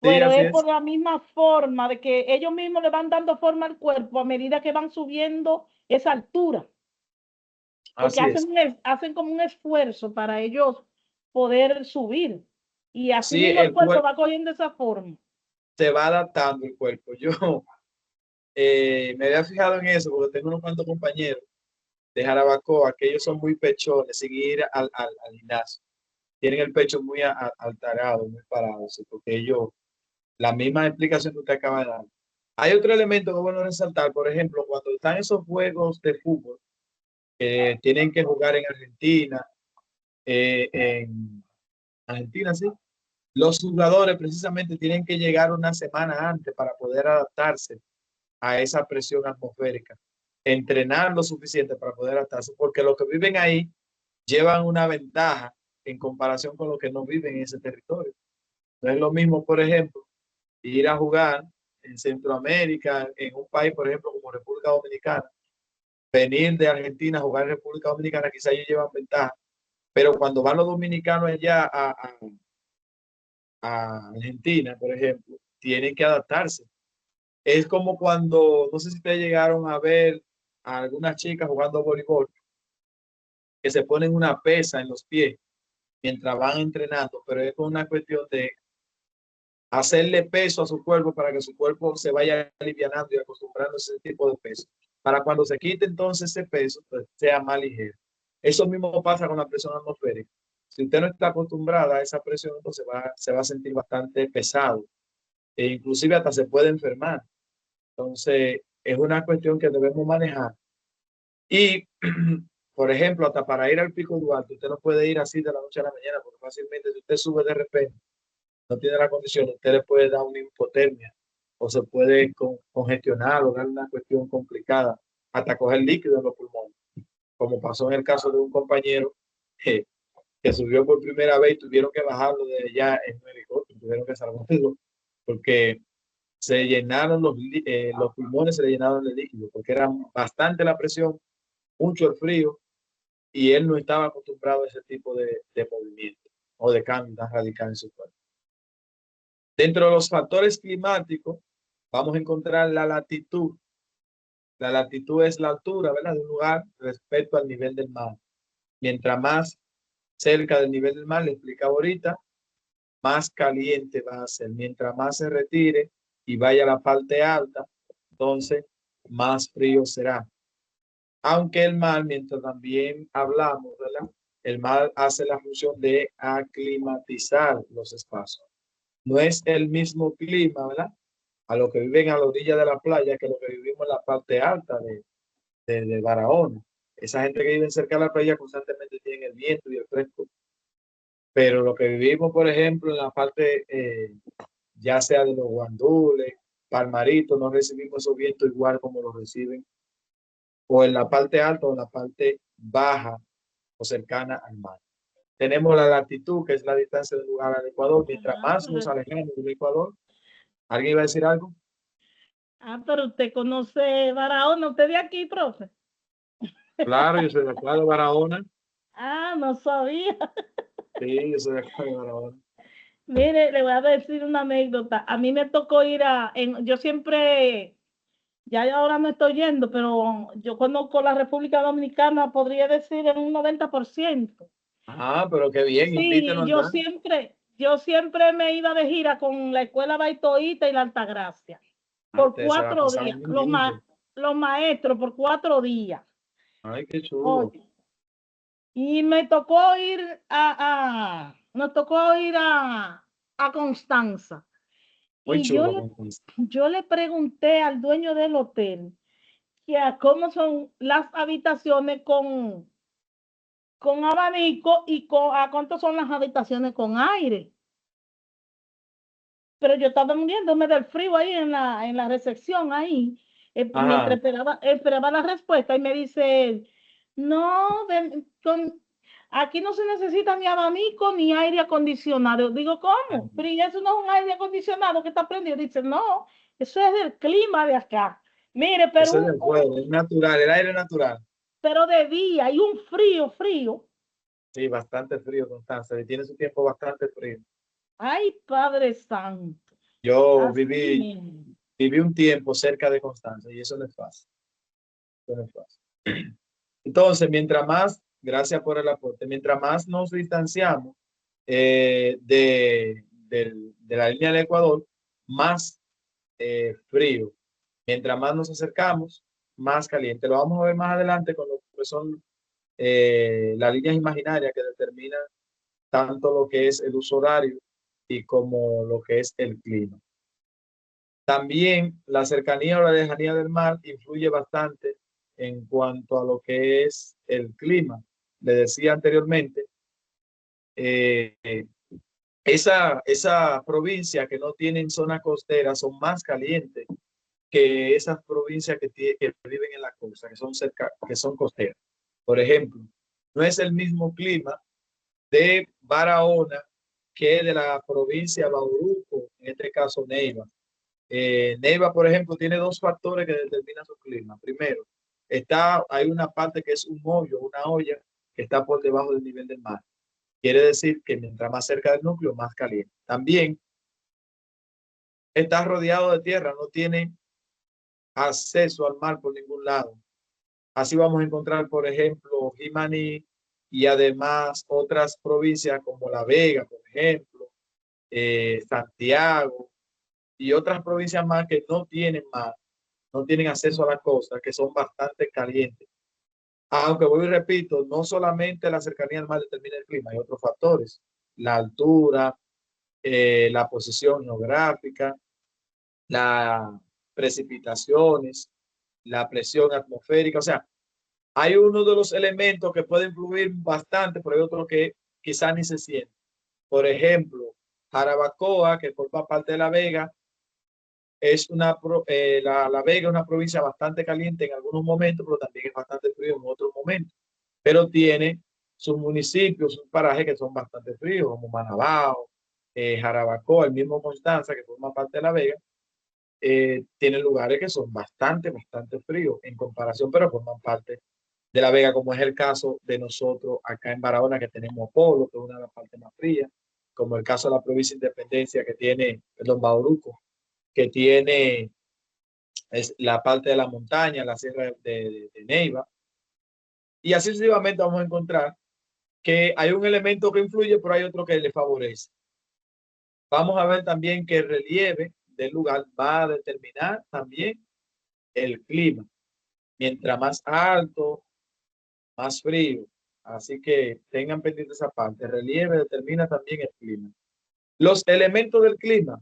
Pero es por la misma forma de que ellos mismos le van dando forma al cuerpo a medida que van subiendo esa altura. Porque hacen como un esfuerzo para ellos poder subir. Y así mismo el cuerpo va cogiendo esa forma. Se va adaptando el cuerpo. Yo me había fijado en eso porque tengo unos cuantos compañeros de Jarabacoa que ellos son muy pechones sin ir al gimnasio. Tienen el pecho muy alterado, muy parado, ¿sí? Porque ellos, la misma explicación que usted acaba de dar. Hay otro elemento que es bueno resaltar, por ejemplo, cuando están esos juegos de fútbol que tienen que jugar en Argentina, sí, los jugadores precisamente tienen que llegar una semana antes para poder adaptarse a esa presión atmosférica, entrenar lo suficiente para poder adaptarse, porque los que viven ahí llevan una ventaja en comparación con los que no viven en ese territorio. No es lo mismo, por ejemplo, ir a jugar en Centroamérica, en un país, por ejemplo, como República Dominicana, venir de Argentina a jugar en República Dominicana, quizá ellos llevan ventaja, pero cuando van los dominicanos allá a Argentina, por ejemplo, tienen que adaptarse. Es como cuando, no sé si ustedes llegaron a ver a algunas chicas jugando voleibol, que se ponen una pesa en los pies mientras van entrenando, pero es una cuestión de hacerle peso a su cuerpo para que su cuerpo se vaya alivianando y acostumbrando a ese tipo de peso. Para cuando se quite entonces ese peso, pues sea más ligero. Eso mismo pasa con la presión atmosférica. Si usted no está acostumbrada a esa presión, entonces se va a sentir bastante pesado e inclusive hasta se puede enfermar. Entonces, es una cuestión que debemos manejar. Y, por ejemplo, hasta para ir al Pico Duarte, usted no puede ir así de la noche a la mañana, porque fácilmente si usted sube de repente, no tiene la condición, usted le puede dar una hipotermia o se puede congestionar o dar una cuestión complicada, hasta coger líquido en los pulmones, como pasó en el caso de un compañero que subió por primera vez y tuvieron que bajarlo de allá en un helicóptero, tuvieron que salvarlo porque se llenaron los pulmones, se le llenaron de líquido, porque era bastante la presión, mucho el frío, y él no estaba acostumbrado a ese tipo de movimiento o de cambio tan radical en su cuerpo. Dentro de los factores climáticos, vamos a encontrar la latitud. La latitud es la altura, ¿verdad?, de un lugar respecto al nivel del mar. Mientras más cerca del nivel del mar, le explicaba ahorita, más caliente va a ser. Mientras más se retire y vaya a la parte alta, entonces más frío será. Aunque el mar, mientras también hablamos, ¿verdad?, el mar hace la función de aclimatizar los espacios. No es el mismo clima, ¿verdad?, a lo que viven a la orilla de la playa que lo que vivimos en la parte alta de Barahona. Esa gente que vive cerca de la playa constantemente tiene el viento y el fresco. Pero lo que vivimos, por ejemplo, en la parte, ya sea de los guandules, Palmarito, no recibimos esos vientos igual como los reciben o en la parte alta o en la parte baja o cercana al mar. Tenemos la latitud, que es la distancia del lugar al Ecuador. Mientras más nos alejamos del Ecuador, ¿alguien iba a decir algo? Pero usted conoce Barahona, usted de aquí, profe. Claro, yo soy de acá de Barahona. No sabía. Sí, yo soy de acá de Barahona. Mire, le voy a decir una anécdota. A mí me tocó ir yo siempre, ya ahora no estoy yendo, pero yo conozco la República Dominicana, podría decir en un 90%. Pero qué bien, invítenos. Sí, yo siempre me iba de gira con la Escuela Baitoíta y la Altagracia. Por 4 días. Los maestros por 4 días. Ay, qué chulo. Oye, y me tocó ir nos tocó ir a Constanza. Muy Y chulo. yo le pregunté al dueño del hotel que a cómo son las habitaciones con abanico y a cuánto son las habitaciones con aire. Pero yo estaba muriéndome del frío ahí en la recepción ahí, mientras esperaba la respuesta, y me dice, no, aquí no se necesita ni abanico ni aire acondicionado. Digo, ¿cómo? Pero ¿y eso no es un aire acondicionado que está prendido? Dice, no, eso es del clima de acá. Mire, pero eso es natural, el aire natural. Pero de día, y un frío. Sí, bastante frío, Constanza, y tiene su tiempo bastante frío. Ay, Padre Santo. Yo viví un tiempo cerca de Constanza y eso no es fácil. Eso no es fácil. Entonces, mientras más, gracias por el aporte, mientras más nos distanciamos de la línea del Ecuador, más frío. Mientras más nos acercamos, más caliente. Lo vamos a ver más adelante con lo que son las líneas imaginarias que determinan tanto lo que es el uso horario y como lo que es el clima. También la cercanía o la lejanía del mar influye bastante en cuanto a lo que es el clima. Le decía anteriormente, esa provincia que no tienen zona costera son más calientes que esas provincias que viven en la costa, que son costeras. Por ejemplo, no es el mismo clima de Barahona que de la provincia de Bauruco, en este caso Neiva. Neiva, por ejemplo, tiene 2 factores que determinan su clima. Primero, hay una parte que es un hoyo, una olla que está por debajo del nivel del mar. Quiere decir que mientras más cerca del núcleo, más caliente. También está rodeado de tierra, no tiene acceso al mar por ningún lado. Así vamos a encontrar, por ejemplo, Jimaní, y además otras provincias como La Vega, por ejemplo, Santiago y otras provincias más que no tienen mar, no tienen acceso a la costa, que son bastante calientes. Aunque voy y repito, no solamente la cercanía al mar determina el clima, hay otros factores, la altura, la posición geográfica, las precipitaciones, la presión atmosférica, o sea, hay uno de los elementos que pueden influir bastante, pero hay otro que quizás ni se siente. Por ejemplo, Jarabacoa, que forma parte de La Vega, es La Vega es una provincia bastante caliente en algunos momentos, pero también es bastante frío en otros momentos. Pero tiene sus municipios, sus parajes que son bastante fríos, como Manabao, Jarabacoa, el mismo Constanza, que forma parte de La Vega, tiene lugares que son bastante fríos en comparación, pero forman parte de La Vega, como es el caso de nosotros acá en Barahona, que tenemos Polo, que es una de las partes más frías, como el caso de la provincia de Independencia, que tiene, perdón, Bauruco, que tiene es la parte de la montaña, la sierra de Neiva. Y así sucesivamente vamos a encontrar que hay un elemento que influye, pero hay otro que le favorece. Vamos a ver también que el relieve del lugar va a determinar también el clima. Mientras más alto, más frío. Así que tengan pendiente esa parte. El relieve determina también el clima. Los elementos del clima.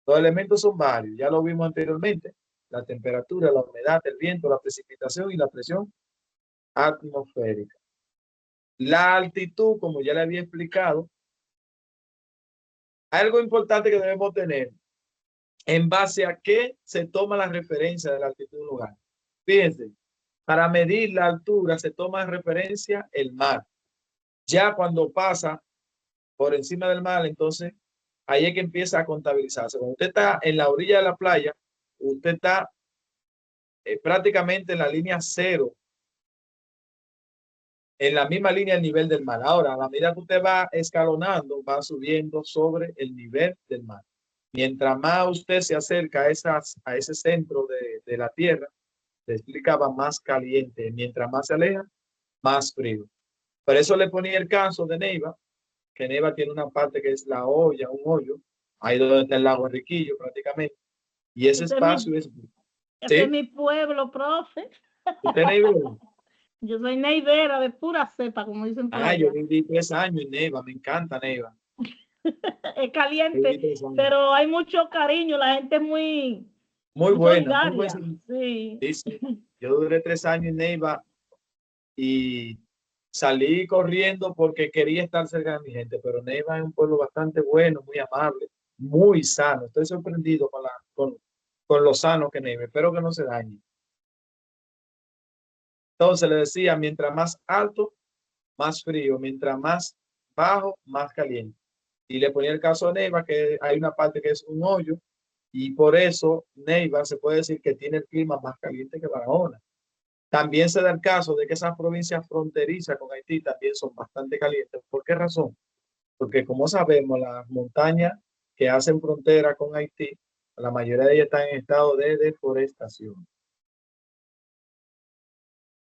Los elementos son varios. Ya lo vimos anteriormente. La temperatura, la humedad, el viento, la precipitación y la presión atmosférica. La altitud, como ya le había explicado, algo importante que debemos tener, en base a qué se toma la referencia de la altitud de un lugar. Fíjense, para medir la altura se toma en referencia el mar. Ya cuando pasa por encima del mar, entonces ahí es que empieza a contabilizarse. Cuando usted está en la orilla de la playa, usted está prácticamente en la línea cero, en la misma línea del nivel del mar. Ahora, a la medida que usted va escalonando, va subiendo sobre el nivel del mar. Mientras más usted se acerca a ese centro de la Tierra, se explicaba más caliente. Mientras más se aleja, más frío. Por eso le ponía el caso de Neiva, que Neiva tiene una parte que es la olla, un hoyo, ahí donde está el lago Enriquillo prácticamente. Y ese espacio es... Este es mi pueblo, profe. ¿Usted es neivero? Yo soy neivera de pura cepa, como dicen por allá. Yo viví 3 años en Neiva, me encanta Neiva. Es caliente, pero hay mucho cariño, la gente es muy buena. Muy buena. Sí. Sí. Yo duré 3 años en Neiva y salí corriendo porque quería estar cerca de mi gente, pero Neiva es un pueblo bastante bueno, muy amable, muy sano. Estoy sorprendido con lo sano que Neiva. Espero que no se dañe. Entonces le decía, mientras más alto, más frío, mientras más bajo, más caliente. Y le ponía el caso a Neiva, que hay una parte que es un hoyo, y por eso Neiva se puede decir que tiene el clima más caliente que Barahona. También se da el caso de que esas provincias fronterizas con Haití también son bastante calientes. ¿Por qué razón? Porque como sabemos, las montañas que hacen frontera con Haití, la mayoría de ellas están en estado de deforestación.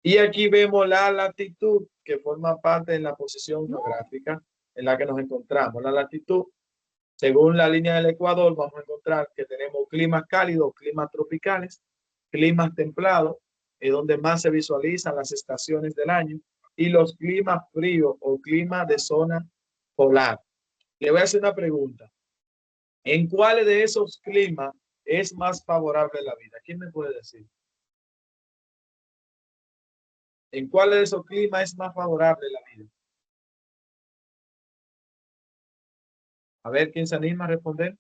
Y aquí vemos la latitud que forma parte de la posición geográfica en la que nos encontramos. La latitud, según la línea del Ecuador, vamos a encontrar que tenemos climas cálidos, climas tropicales, climas templados, es donde más se visualizan las estaciones del año, y los climas fríos o climas de zona polar. Le voy a hacer una pregunta. ¿En cuáles de esos climas es más favorable la vida? ¿Quién me puede decir? ¿En cuáles de esos climas es más favorable la vida? A ver, ¿quién se anima a responder?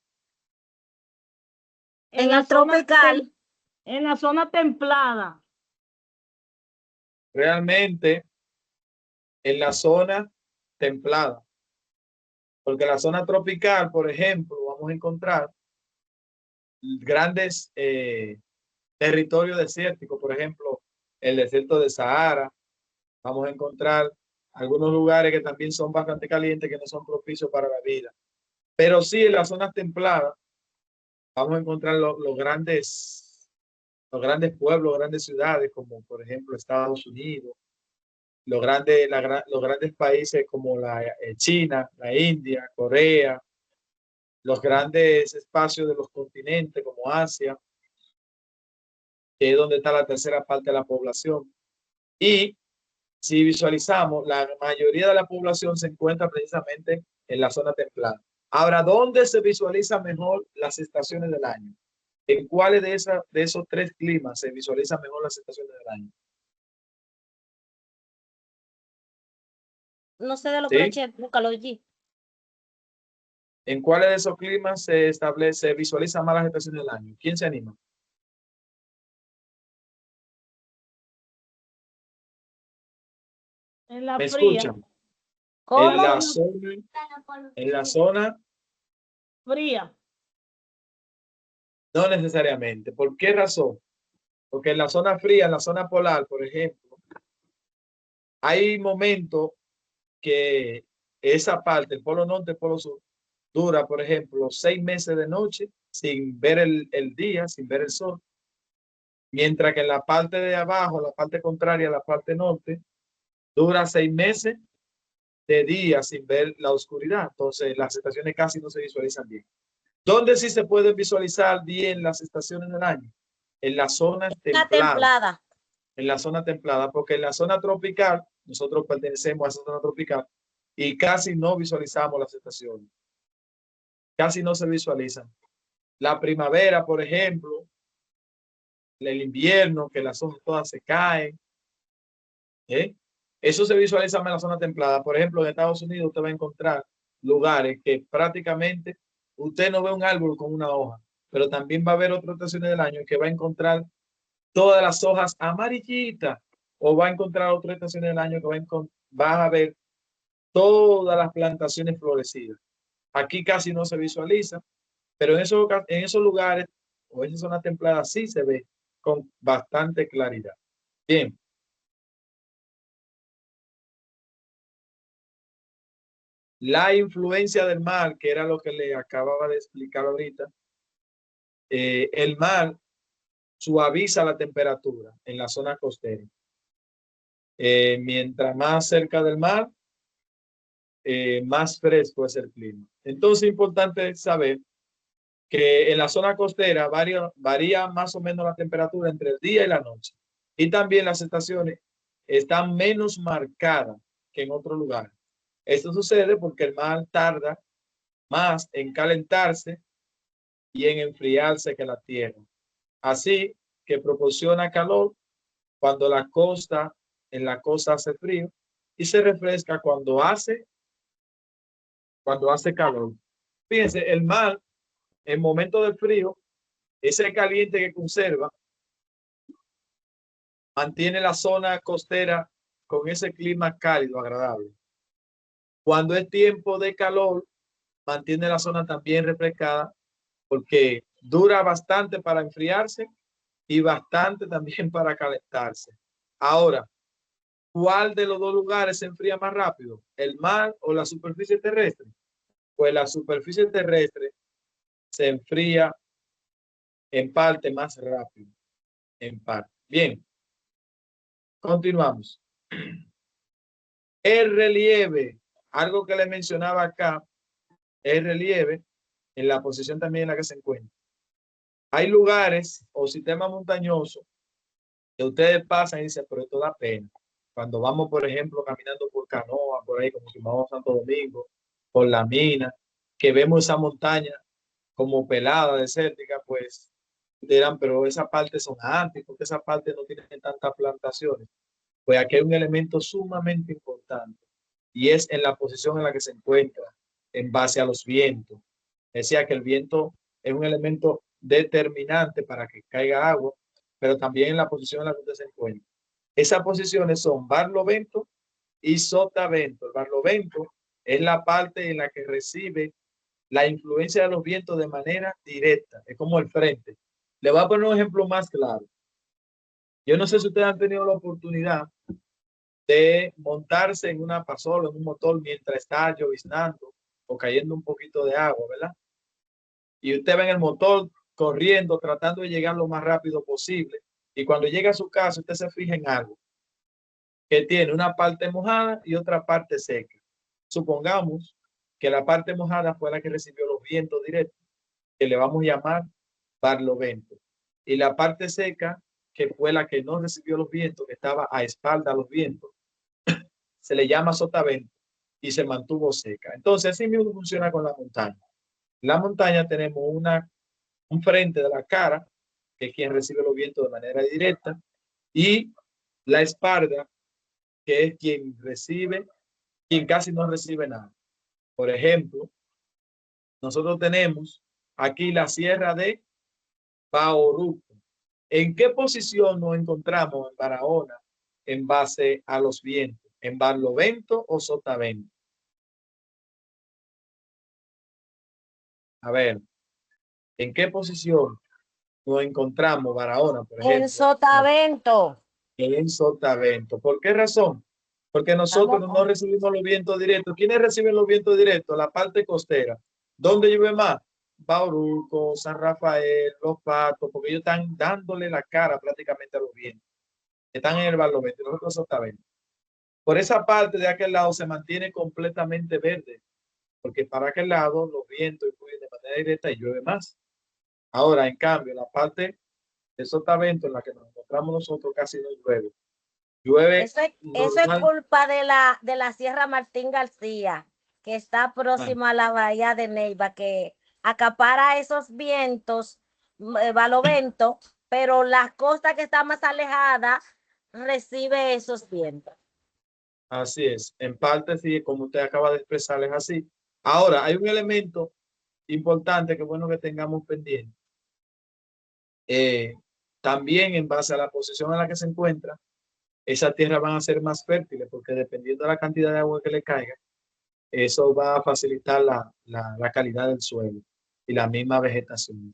En el tropical. En la zona templada. Realmente, en la zona templada. Porque la zona tropical, por ejemplo, vamos a encontrar grandes territorios desérticos, por ejemplo, el desierto de Sahara. Vamos a encontrar algunos lugares que también son bastante calientes, que no son propicios para la vida. Pero sí, en las zonas templadas, vamos a encontrar los grandes pueblos, grandes ciudades, como por ejemplo Estados Unidos, los grandes países como China, la India, Corea, los grandes espacios de los continentes como Asia, que es donde está la tercera parte de la población. Y si visualizamos, la mayoría de la población se encuentra precisamente en la zona templada. Ahora, ¿dónde se visualiza mejor las estaciones del año? ¿En cuáles de esos tres climas se visualizan mejor las estaciones del año? No sé de lo ¿Sí? que búscalo allí. ¿En cuáles de esos climas se visualiza más las estaciones del año? ¿Quién se anima? En la ¿Me fría. escuchan? ¿Cómo? En la zona Fría. no necesariamente. ¿Por qué razón? Porque en la zona fría, en la zona polar, por ejemplo, hay momentos que esa parte, el polo norte, el polo sur, dura, por ejemplo, 6 meses de noche sin ver el día, sin ver el sol. Mientras que en la parte de abajo, la parte contraria, la parte norte, dura 6 meses de día sin ver la oscuridad. Entonces, las estaciones casi no se visualizan bien. ¿Dónde sí se pueden visualizar bien las estaciones del año? En la zona templada. En la zona templada, porque en la zona tropical, nosotros pertenecemos a esa zona tropical y casi no visualizamos las estaciones. Casi no se visualizan. La primavera, por ejemplo, el invierno, que las hojas todas se caen. Eso se visualiza más en la zona templada. Por ejemplo, en Estados Unidos usted va a encontrar lugares que prácticamente usted no ve un árbol con una hoja, pero también va a haber otras estaciones del año que va a encontrar todas las hojas amarillitas, o va a encontrar otras estaciones del año que va a ver todas las plantaciones florecidas. Aquí casi no se visualiza, pero en esos lugares o en esa zona templada sí se ve con bastante claridad. Bien. La influencia del mar, que era lo que le acababa de explicar ahorita, el mar suaviza la temperatura en la zona costera. Mientras más cerca del mar, más fresco es el clima. Entonces es importante saber que en la zona costera varía más o menos la temperatura entre el día y la noche. Y también las estaciones están menos marcadas que en otros lugares. Esto sucede porque el mar tarda más en calentarse y en enfriarse que la tierra. Así que proporciona calor cuando en la costa hace frío, y se refresca cuando hace calor. Fíjense, el mar en momentos de frío, ese caliente que conserva, mantiene la zona costera con ese clima cálido, agradable. Cuando es tiempo de calor, mantiene la zona también refrescada, porque dura bastante para enfriarse y bastante también para calentarse. Ahora, ¿cuál de los dos lugares se enfría más rápido? ¿El mar o la superficie terrestre? Pues la superficie terrestre se enfría en parte más rápido, en parte. Bien, continuamos. El relieve, algo que le mencionaba acá, el relieve en la posición también en la que se encuentra. Hay lugares o sistemas montañosos que ustedes pasan y dicen, pero esto da pena. Cuando vamos, por ejemplo, caminando por Canoa, por ahí, como si vamos a Santo Domingo, por la mina, que vemos esa montaña como pelada, desértica, pues dirán, pero esa parte son antes, porque esa parte no tiene tantas plantaciones. Pues aquí hay un elemento sumamente importante, y es en la posición en la que se encuentra, en base a los vientos. Decía que el viento es un elemento determinante para que caiga agua, pero también en la posición en la que usted se encuentra. Esas posiciones son barlovento y sotavento. El barlovento es la parte en la que recibe la influencia de los vientos de manera directa, es como el frente. Le voy a poner un ejemplo más claro. Yo no sé si ustedes han tenido la oportunidad de montarse en una pasola, en un motor, mientras está lloviznando o cayendo un poquito de agua, ¿verdad? Y usted ve en el motor corriendo, tratando de llegar lo más rápido posible. Y cuando llega a su casa, usted se fija en algo. que tiene una parte mojada y otra parte seca. Supongamos que la parte mojada fue la que recibió los vientos directos, que le vamos a llamar barlovento. Y la parte seca, que fue la que no recibió los vientos, que estaba a espalda a los vientos, se le llama sotavento y se mantuvo seca. Entonces, así mismo funciona con la montaña. En la montaña tenemos un frente de la cara, que es quien recibe los vientos de manera directa, y la espalda, que es quien recibe, quien casi no recibe nada. Por ejemplo, nosotros tenemos aquí la sierra de Bauruco. ¿En qué posición nos encontramos en Barahona en base a los vientos? ¿En barlovento o sotavento? A ver, ¿en qué posición nos encontramos Barahona, por ejemplo? En sotavento. En sotavento. ¿Por qué razón? Porque nosotros no recibimos los vientos directos. ¿Quiénes reciben los vientos directos? La parte costera. ¿Dónde llueve más? Bauruco, San Rafael, Los Patos, porque ellos están dándole la cara prácticamente a los vientos. Están en el barlovento y nosotros sotavento. Por esa parte de aquel lado se mantiene completamente verde, porque para aquel lado los vientos influyen de manera directa y llueve más. Ahora, en cambio, la parte de sotavento en la que nos encontramos nosotros casi no llueve. Eso es culpa de la Sierra Martín García, que está próxima a la bahía de Neiva, que acapara esos vientos, barlovento, pero la costa que está más alejada recibe esos vientos. Así es, en parte sí, como usted acaba de expresar, es así. Ahora, hay un elemento importante que es bueno que tengamos pendiente. También en base a la posición en la que se encuentra, esas tierras van a ser más fértiles porque dependiendo de la cantidad de agua que le caiga, eso va a facilitar la calidad del suelo y la misma vegetación.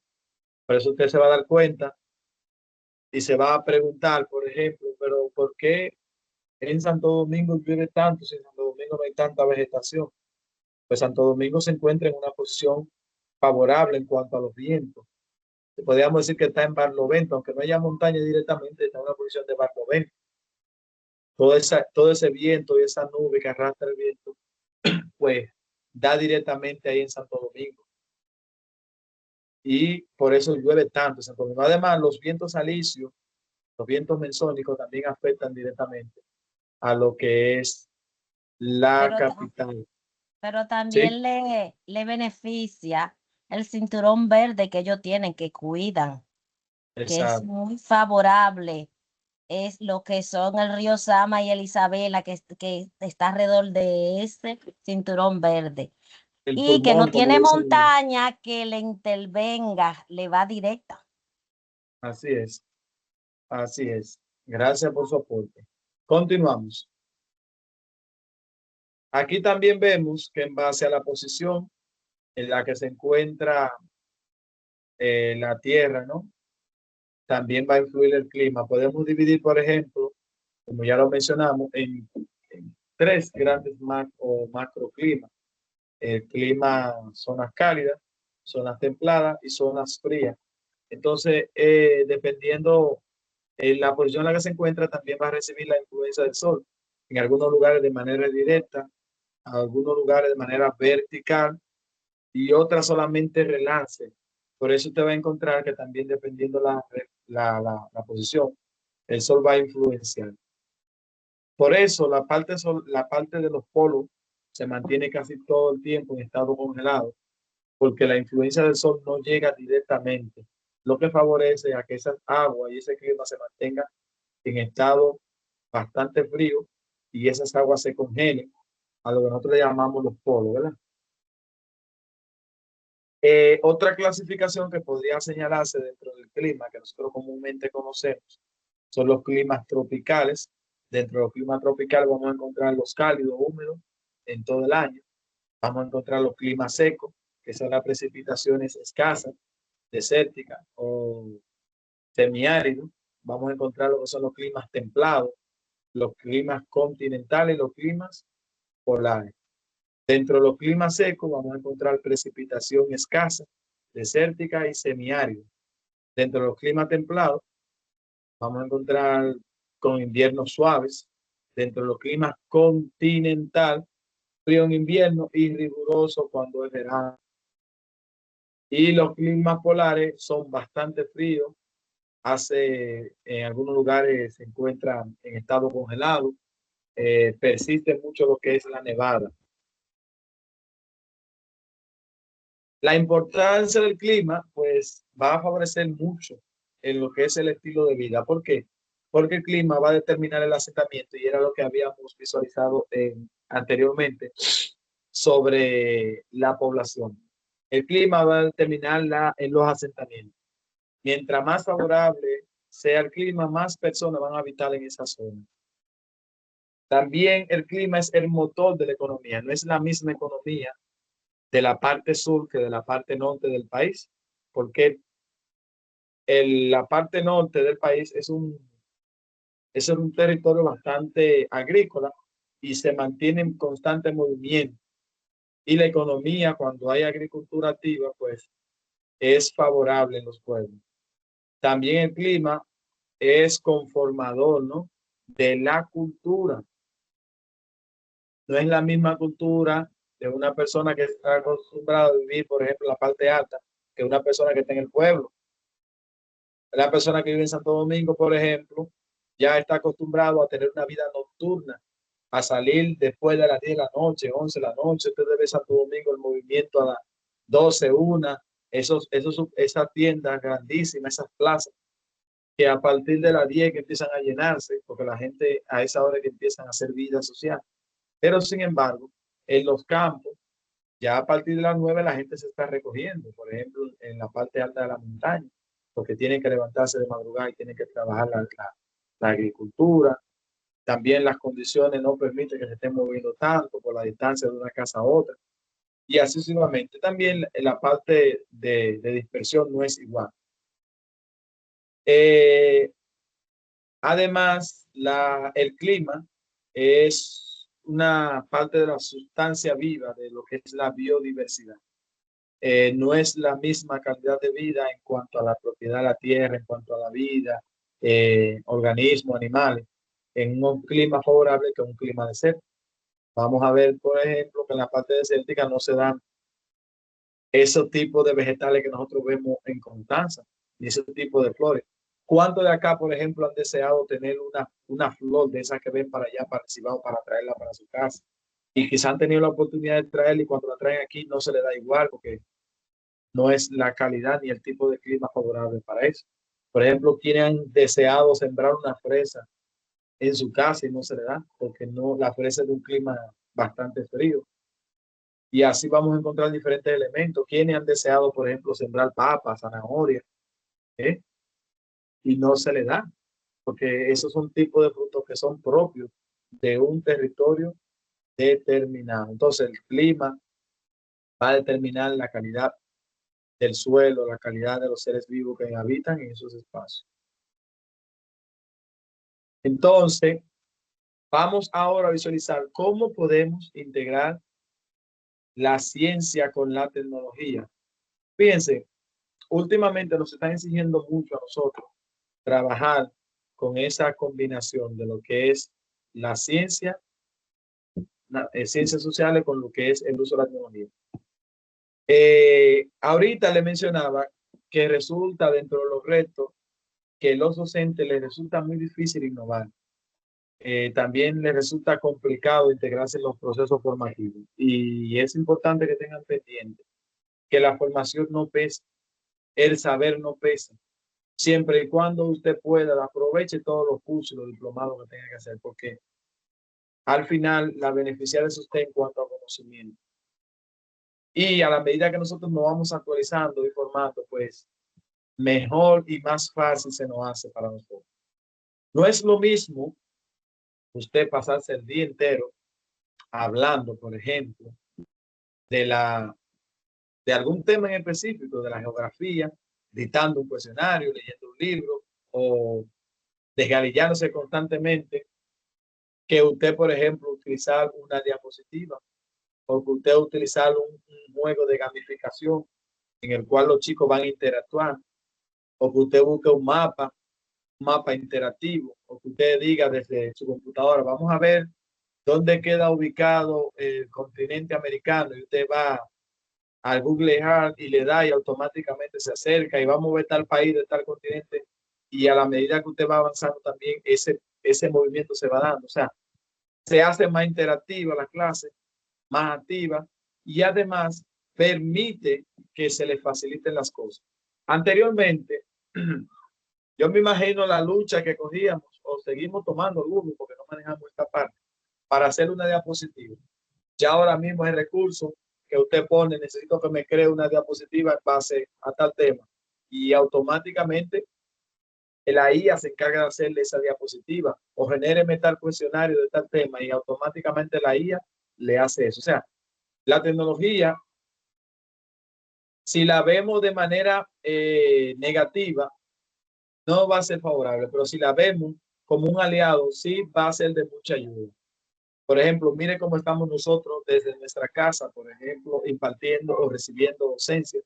Por eso usted se va a dar cuenta y se va a preguntar, por ejemplo, pero ¿por qué en Santo Domingo llueve tanto si en Santo Domingo no hay tanta vegetación? Pues Santo Domingo se encuentra en una posición favorable en cuanto a los vientos. Podríamos decir que está en barlovento, aunque no haya montaña directamente, está en una posición de barlovento. Todo ese viento y esa nube que arrastra el viento, pues da directamente ahí en Santo Domingo. Y por eso llueve tanto en Santo Domingo. Además, los vientos alisios, los vientos mensónicos también afectan directamente a lo que es la capital. Pero también ¿sí? le beneficia el cinturón verde que ellos tienen, que cuidan, exacto, que es muy favorable. Es lo que son el río Sama y el Isabela, que está alrededor de ese cinturón verde. Y que no tiene montaña que le intervenga, le va directa. Así es, así es. Gracias por su aporte. Continuamos. Aquí también vemos que en base a la posición en la que se encuentra la Tierra, ¿no? También va a influir el clima. Podemos dividir, por ejemplo, como ya lo mencionamos, en tres grandes macroclimas. El clima, zonas cálidas, zonas templadas y zonas frías. Entonces, dependiendo la posición en la que se encuentra, también va a recibir la influencia del sol. En algunos lugares de manera directa, en algunos lugares de manera vertical y otras solamente relance. Por eso usted va a encontrar que también dependiendo la posición, el sol va a influenciar. Por eso la parte de los polos se mantiene casi todo el tiempo en estado congelado, porque la influencia del sol no llega directamente, lo que favorece a que esa agua y ese clima se mantenga en estado bastante frío y esas aguas se congelen a lo que nosotros le llamamos los polos, ¿verdad? Otra clasificación que podría señalarse dentro del clima que nosotros comúnmente conocemos son los climas tropicales. Dentro de los climas tropicales vamos a encontrar los cálidos, húmedos en todo el año. Vamos a encontrar los climas secos, que son las precipitaciones escasas, desérticas o semiáridos. Vamos a encontrar lo que son los climas templados, los climas continentales y los climas polares. Dentro de los climas secos vamos a encontrar precipitación escasa, desértica y semiárida. Dentro de los climas templados vamos a encontrar con inviernos suaves, dentro de los climas continental, frío en invierno y riguroso cuando es verano. Y los climas polares son bastante fríos. En algunos lugares se encuentran en estado congelado. Persiste mucho lo que es la nevada. La importancia del clima, pues, va a favorecer mucho en lo que es el estilo de vida. ¿Por qué? Porque el clima va a determinar el asentamiento y era lo que habíamos visualizado anteriormente sobre la población. El clima va a determinar en los asentamientos. Mientras más favorable sea el clima, más personas van a habitar en esa zona. También el clima es el motor de la economía. No es la misma economía de la parte sur que de la parte norte del país, porque la parte norte del país es un territorio bastante agrícola y se mantiene en constante movimiento. Y la economía, cuando hay agricultura activa, pues es favorable en los pueblos. También el clima es conformador, ¿no?, de la cultura. No es la misma cultura de una persona que está acostumbrada a vivir, por ejemplo, en la parte alta, que una persona que está en el pueblo. La persona que vive en Santo Domingo, por ejemplo, ya está acostumbrado a tener una vida nocturna, a salir después de las 10 de la noche, 11 de la noche. Usted debe Santo Domingo, el movimiento a las 12, 1, esas tiendas grandísimas, esas plazas, que a partir de las 10 que empiezan a llenarse, porque la gente a esa hora que empiezan a hacer vida social. Pero sin embargo, en los campos, ya a partir de las 9 la gente se está recogiendo, por ejemplo, en la parte alta de la montaña, porque tienen que levantarse de madrugada y tienen que trabajar la agricultura. También las condiciones no permiten que se estén moviendo tanto por la distancia de una casa a otra. Y así sucesivamente. También la parte de dispersión no es igual. Además, el clima es una parte de la sustancia viva de lo que es la biodiversidad. No es la misma calidad de vida en cuanto a la propiedad de la tierra, en cuanto a la vida, organismos, animales, en un clima favorable que un clima desértico. Vamos a ver, por ejemplo, que en la parte desértica no se dan esos tipos de vegetales que nosotros vemos en Constanza, ni ese tipo de flores. ¿Cuántos de acá, por ejemplo, han deseado tener una flor de esas que ven para allá, para Cibao, para traerla para su casa? Y quizás han tenido la oportunidad de traerla y cuando la traen aquí no se le da igual porque no es la calidad ni el tipo de clima favorable para eso. Por ejemplo, quienes han deseado sembrar una fresa en su casa y no se le da porque no, la fresa es de un clima bastante frío. Y así vamos a encontrar diferentes elementos. Quienes han deseado, por ejemplo, sembrar papas, zanahorias, y no se le da, porque esos son tipos de frutos que son propios de un territorio determinado. Entonces, el clima va a determinar la calidad del suelo, la calidad de los seres vivos que habitan en esos espacios. Entonces, vamos ahora a visualizar cómo podemos integrar la ciencia con la tecnología. Fíjense, últimamente nos están exigiendo mucho a nosotros trabajar con esa combinación de lo que es la ciencia, ciencias sociales con lo que es el uso de la tecnología. Ahorita le mencionaba que resulta dentro de los retos que los docentes les resulta muy difícil innovar. También les resulta complicado integrarse en los procesos formativos. Y es importante que tengan pendiente que la formación no pesa, el saber no pesa. Siempre y cuando usted pueda, aproveche todos los cursos, los diplomados que tenga que hacer, porque al final la beneficiaria es usted en cuanto a conocimiento. Y a la medida que nosotros nos vamos actualizando y formando, pues mejor y más fácil se nos hace para nosotros. No es lo mismo usted pasarse el día entero hablando, por ejemplo, de algún tema en específico, de la geografía, dictando un cuestionario, leyendo un libro o desgalillándose constantemente, que usted, por ejemplo, utilizar una diapositiva o que usted utilizar un juego de gamificación en el cual los chicos van a interactuar, o que usted busque un mapa mapa interactivo, o que usted diga desde su computadora, vamos a ver dónde queda ubicado el continente americano, y usted va al Google Earth y le da y automáticamente se acerca y va a mover tal país de tal continente, y a la medida que usted va avanzando también ese movimiento se va dando. O sea, se hace más interactiva la clase, más activa, y además permite que se le faciliten las cosas. Anteriormente, yo me imagino la lucha que cogíamos, o seguimos tomando algunos porque no manejamos esta parte, para hacer una diapositiva. Ya ahora mismo el recurso que usted pone, necesito que me cree una diapositiva en base a tal tema, y automáticamente la IA se encarga de hacerle esa diapositiva, o genéreme tal cuestionario de tal tema, y automáticamente la IA le hace eso. O sea, la tecnología, si la vemos de manera negativa, no va a ser favorable, pero si la vemos como un aliado, sí va a ser de mucha ayuda. Por ejemplo, mire cómo estamos nosotros desde nuestra casa, por ejemplo, impartiendo o recibiendo docencia.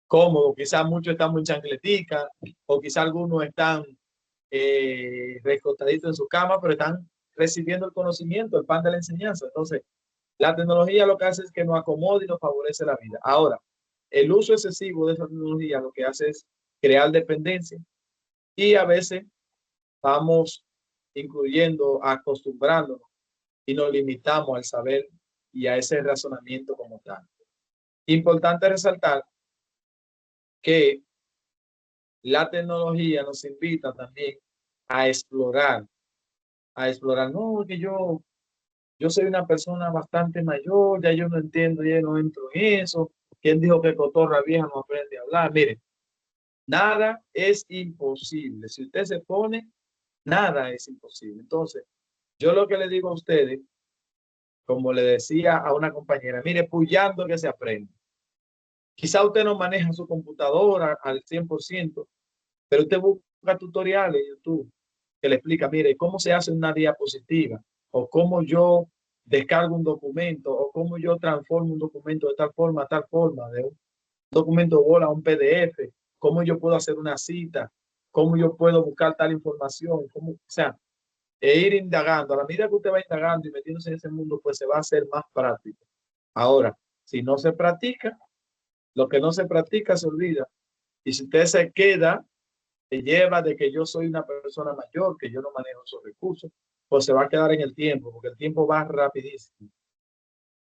Cómodo, quizás muchos estamos en chancletica, o quizás algunos están recostaditos en su cama, pero están recibiendo el conocimiento, el pan de la enseñanza. Entonces, la tecnología lo que hace es que nos acomoda y nos favorece la vida. Ahora, el uso excesivo de esa tecnología lo que hace es crear dependencia, y a veces vamos incluyendo, acostumbrándonos, y nos limitamos al saber y a ese razonamiento como tal. Importante resaltar que la tecnología nos invita también a explorar, no, que yo soy una persona bastante mayor, ya yo no entiendo, ya no entro en eso. ¿Quién dijo que cotorra vieja no aprende a hablar? Mire, nada es imposible. Si usted se pone, nada es imposible. Entonces, yo lo que le digo a ustedes, como le decía a una compañera, mire, puyando que se aprende. Quizá usted no maneja su computadora al 100%, pero usted busca tutoriales en YouTube que le explica, mire, cómo se hace una diapositiva, o cómo yo descargo un documento, o cómo yo transformo un documento de tal forma a tal forma, de un documento Word a un PDF, cómo yo puedo hacer una cita, cómo yo puedo buscar tal información, cómo, o sea, ir indagando. A la medida que usted va indagando y metiéndose en ese mundo, pues se va a hacer más práctico. Ahora, si no se practica, lo que no se practica se olvida. Y si usted se queda, se lleva de que yo soy una persona mayor, que yo no manejo esos recursos, pues se va a quedar en el tiempo, porque el tiempo va rapidísimo.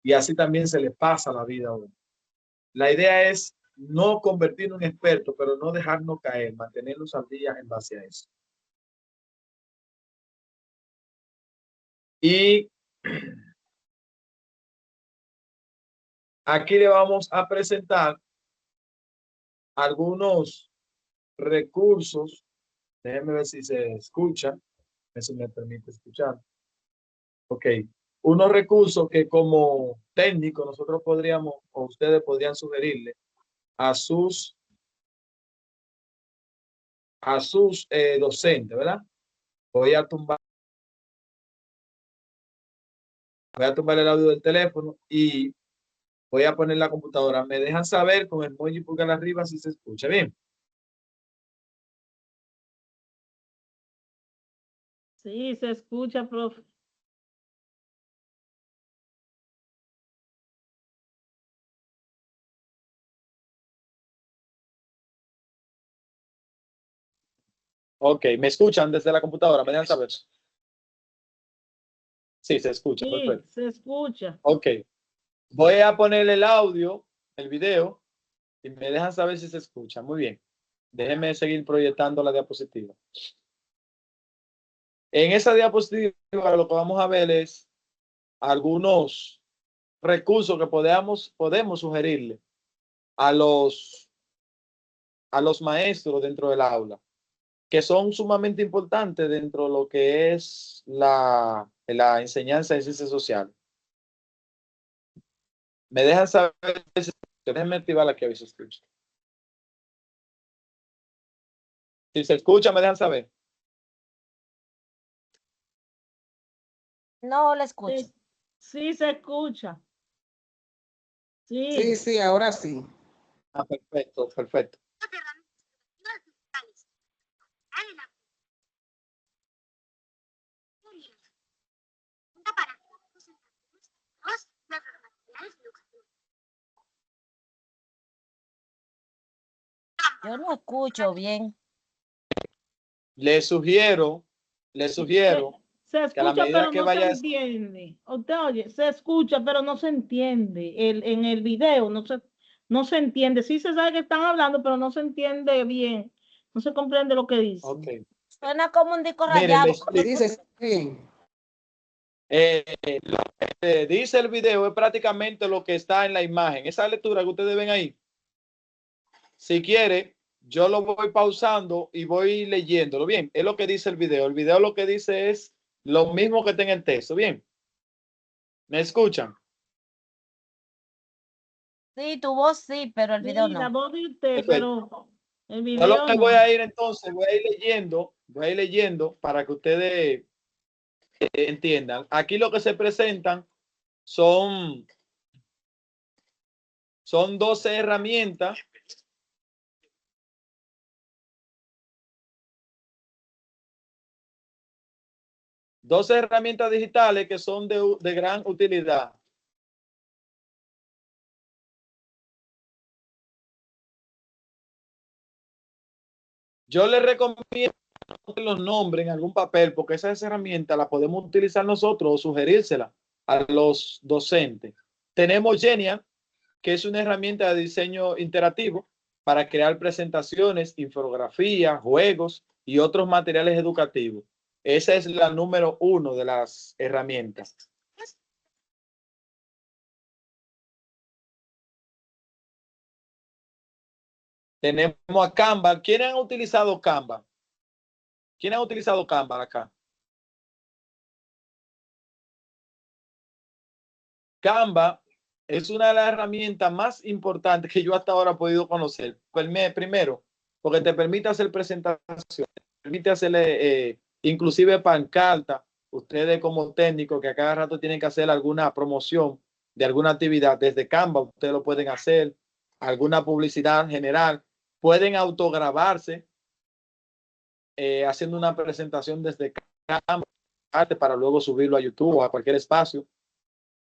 Y así también se le pasa la vida a uno. La idea es no convertirnos en expertos, pero no dejarnos caer, mantenernos al día en base a eso. Y aquí le vamos a presentar algunos recursos. Déjenme ver si se escucha. Eso me permite escuchar. Ok. Unos recursos que como técnico nosotros podríamos, o ustedes podrían sugerirle a sus docentes, ¿verdad? Voy a tumbar el audio del teléfono y voy a poner la computadora. Me dejan saber con el emoji pulgar arriba si se escucha bien. Sí, se escucha, profe. Ok, ¿me escuchan desde la computadora? ¿Me dejan saber? Sí, se escucha, Sí, perfecto. se escucha. Ok, voy a poner el audio, el video, y me dejan saber si se escucha. Muy bien. Déjenme seguir proyectando la diapositiva. En esa diapositiva lo que vamos a ver es algunos recursos que podemos sugerirle a los maestros dentro del aula, que son sumamente importantes dentro de lo que es la enseñanza de ciencias sociales. Me dejan saber, déjenme activar la que hoy se escucha. Si se escucha, me dejan saber. No le escucho. Sí, se escucha. Sí, sí, ahora sí. Ah, perfecto, perfecto. Yo no escucho bien. Le sugiero se que a la escucha, medida pero que no se vayas, entiende. Usted oye, se escucha, pero no se entiende. En el video no se entiende. Sí se sabe que están hablando, pero no se entiende bien. No se comprende lo que dicen. okay. Suena como un disco Miren, rayado. Dice bien. Lo que dice el video es prácticamente lo que está en la imagen. Esa lectura que ustedes ven ahí, si quiere, yo lo voy pausando y voy leyéndolo. Bien, es lo que dice el video. El video lo que dice es lo mismo que está en el texto. Bien, ¿me escuchan? Sí, tu voz sí, pero el video Sí, la no. voz de usted, Perfecto. pero el Yo lo video que voy no. a ir entonces, voy a ir leyendo para que ustedes entiendan. Aquí lo que se presentan son 12 herramientas. Doce herramientas digitales que son de gran utilidad. Yo les recomiendo que los nombren en algún papel porque esas herramientas las podemos utilizar nosotros o sugerírsela a los docentes. Tenemos Genial, que es una herramienta de diseño interactivo para crear presentaciones, infografías, juegos y otros materiales educativos. Esa es la número 1 de las herramientas. Tenemos a Canva. ¿Quiénes han utilizado Canva? ¿Quién ha utilizado Canva acá? Canva es una de las herramientas más importantes que yo hasta ahora he podido conocer. Primero, porque te permite hacer presentaciones, permite hacerle inclusive pancarta. Ustedes como técnicos que a cada rato tienen que hacer alguna promoción de alguna actividad desde Canva, ustedes lo pueden hacer, alguna publicidad general, pueden autograbarse haciendo una presentación desde Canva para luego subirlo a YouTube o a cualquier espacio,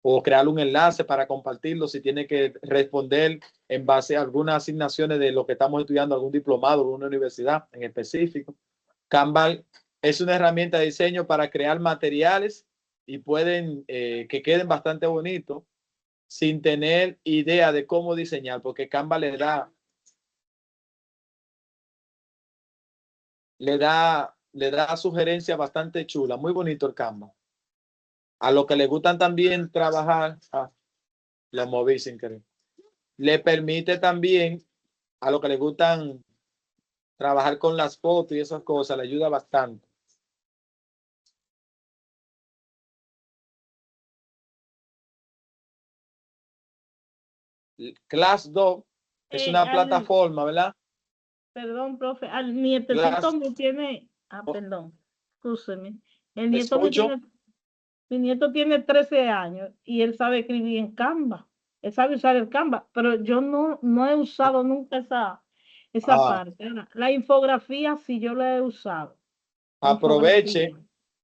o crear un enlace para compartirlo si tiene que responder en base a algunas asignaciones de lo que estamos estudiando, algún diplomado de una universidad en específico. Canva es una herramienta de diseño para crear materiales y pueden que queden bastante bonitos sin tener idea de cómo diseñar, porque Canva le da sugerencias bastante chulas, muy bonito el Canva. A los que les gustan también trabajar, lo moví sin querer. Le permite también a los que les gustan trabajar con las fotos y esas cosas, le ayuda bastante. Class 2 es una plataforma, ¿verdad? Perdón, profe, al nietecito me tiene, perdón, escúcheme. El nieto me tiene, mi nieto tiene 13 años y él sabe escribir en Canva. Él sabe usar el Canva, pero yo no he usado nunca esa parte. La infografía sí yo la he usado. Aproveche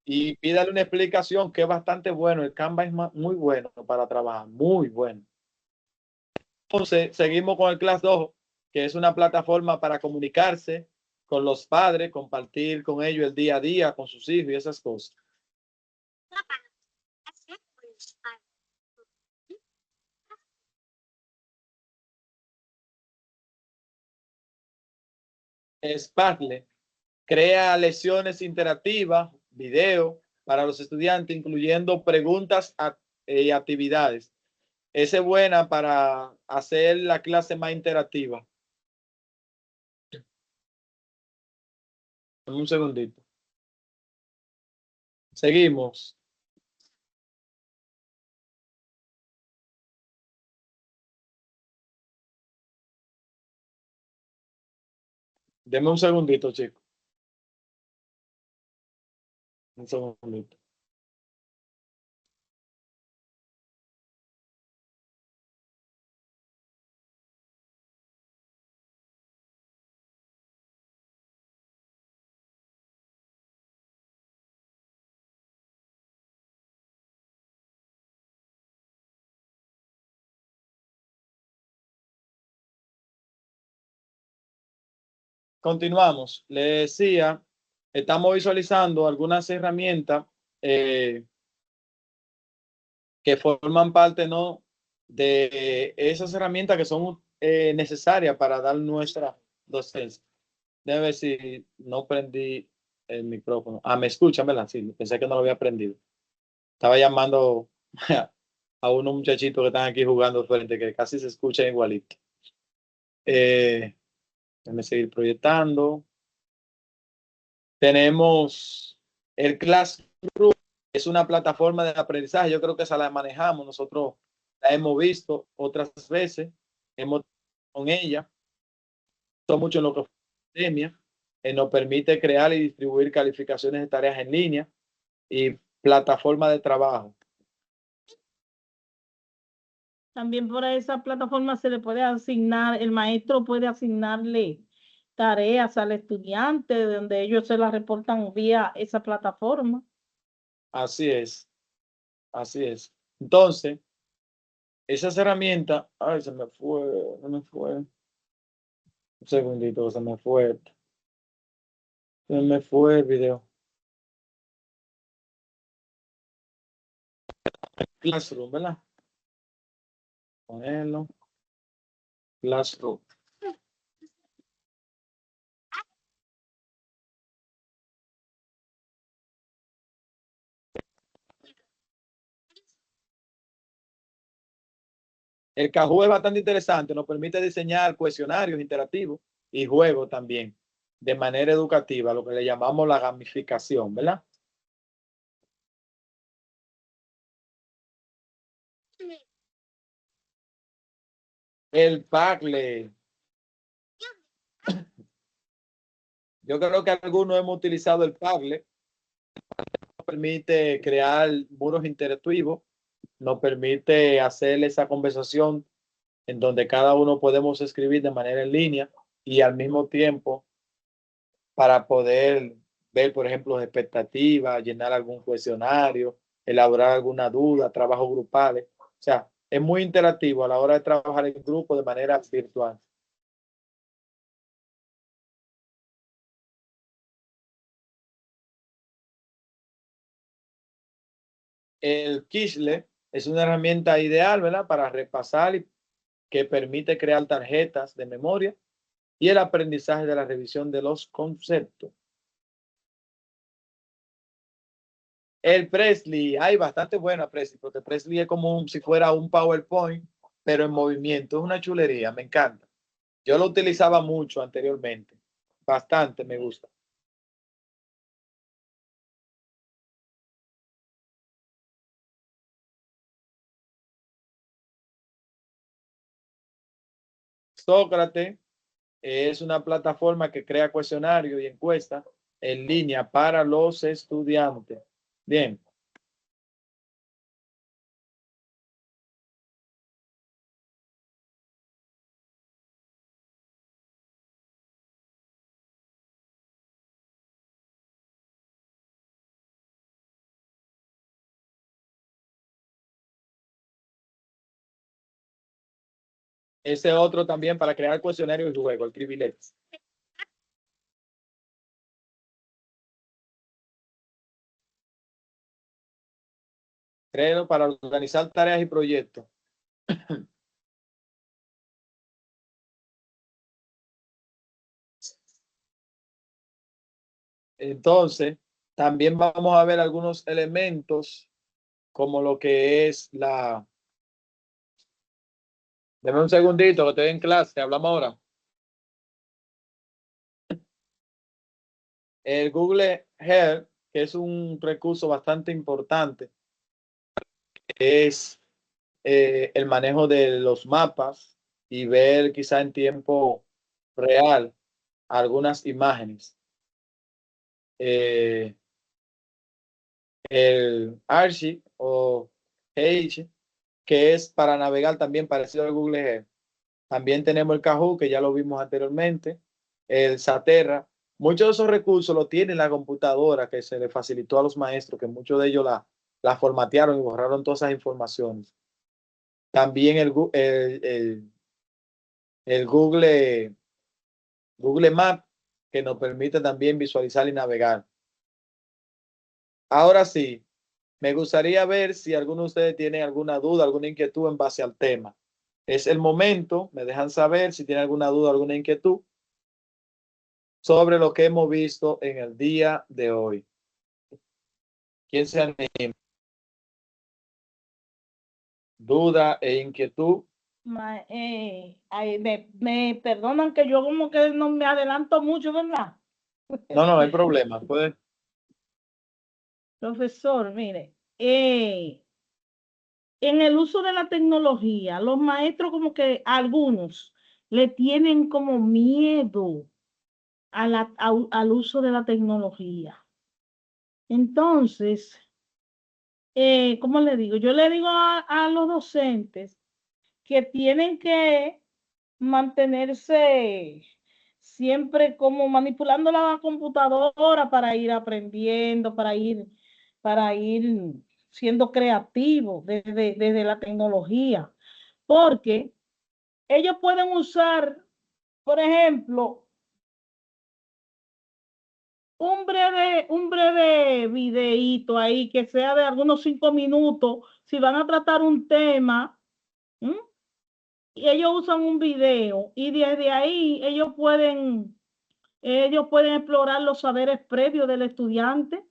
y pídale una explicación que es bastante bueno. El Canva es muy bueno para trabajar, muy bueno. Entonces, seguimos con el Class 2, que es una plataforma para comunicarse con los padres, compartir con ellos el día a día, con sus hijos y esas cosas. Sparkle crea lecciones interactivas, video para los estudiantes, incluyendo preguntas y actividades. Esa es buena para hacer la clase más interactiva. Un segundito. Seguimos. Deme un segundito, chicos. Un segundito. continuamos. Le decía, estamos visualizando algunas herramientas que forman parte, ¿no?, de esas herramientas que son necesarias para dar nuestra docencia. Debe ver si no prendí el micrófono. Ah, me escuchan, ¿verdad? Sí, pensé que no lo había prendido. Estaba llamando a unos muchachitos que están aquí jugando frente, que casi se escuchan igualito. Déjame seguir proyectando. Tenemos el Classroom, es una plataforma de aprendizaje. Yo creo que esa la manejamos. Nosotros la hemos visto otras veces. Hemos con ella. Esto mucho en lo que fue la pandemia. Nos permite crear y distribuir calificaciones de tareas en línea y plataforma de trabajo. También por esa plataforma se le puede asignar, el maestro puede asignarle tareas al estudiante donde ellos se las reportan vía esa plataforma. Así es. Así es. Entonces, esas herramientas, ay, se me fue. Un segundito, se me fue el video. Classroom, ¿verdad? Ponerlo. Classroom. El Kahoot es bastante interesante, nos permite diseñar cuestionarios interactivos y juegos también de manera educativa, lo que le llamamos la gamificación, ¿verdad? El Padlet. Yo creo que algunos hemos utilizado el Padlet. Nos permite crear muros interactivos, nos permite hacer esa conversación en donde cada uno podemos escribir de manera en línea y al mismo tiempo para poder ver, por ejemplo, expectativas, llenar algún cuestionario, elaborar alguna duda, trabajos grupales. O sea, es muy interactivo a la hora de trabajar en grupo de manera virtual. El Quizlet es una herramienta ideal, ¿verdad?, para repasar y que permite crear tarjetas de memoria y el aprendizaje de la revisión de los conceptos. El Presley, hay bastante buena Presley, porque Presley es como si fuera un PowerPoint, pero en movimiento. Es una chulería, me encanta. Yo lo utilizaba mucho anteriormente. Bastante me gusta. Sócrates es una plataforma que crea cuestionarios y encuestas en línea para los estudiantes. Bien. Ese otro también para crear cuestionarios y juegos, el Privilege. Creo para organizar tareas y proyectos. Entonces, también vamos a ver algunos elementos como lo que es la... Deme un segundito que estoy en clase, hablamos ahora. El Google Earth, que es un recurso bastante importante, es el manejo de los mapas y ver quizá en tiempo real algunas imágenes. El Archie o Page, que es para navegar también parecido al Google Earth. También tenemos el Kahoot, que ya lo vimos anteriormente, el Saterra. Muchos de esos recursos lo tiene la computadora que se le facilitó a los maestros, que muchos de ellos la formatearon y borraron todas esas informaciones. También el Google Maps, que nos permite también visualizar y navegar. Ahora sí, me gustaría ver si alguno de ustedes tiene alguna duda, alguna inquietud en base al tema. Es el momento, me dejan saber si tienen alguna duda, alguna inquietud sobre lo que hemos visto en el día de hoy. ¿Quién se anima? ¿Duda e inquietud? Me perdonan que yo como que no me adelanto mucho, ¿verdad? No hay problema. Puede. Profesor, mire, en el uso de la tecnología, los maestros como que algunos le tienen como miedo al uso de la tecnología. Entonces, ¿cómo le digo? Yo le digo a los docentes que tienen que mantenerse siempre como manipulando la computadora para ir aprendiendo, para ir siendo creativos desde la tecnología, porque ellos pueden usar, por ejemplo, un breve videíto ahí que sea de algunos 5 minutos, si van a tratar un tema, y ellos usan un video y desde ahí ellos pueden explorar los saberes previos del estudiante,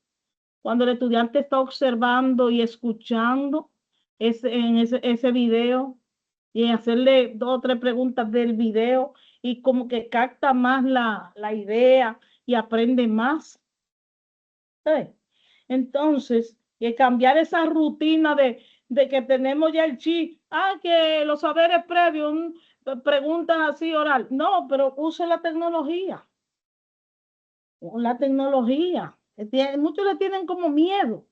cuando el estudiante está observando y escuchando ese video y hacerle 2 o 3 preguntas del video y como que capta más la idea y aprende más. ¿Sí? Entonces, cambiar esa rutina de que tenemos ya el chip, que los saberes previos, preguntas así oral. No, pero use la tecnología. La tecnología. Muchos le tienen como miedo.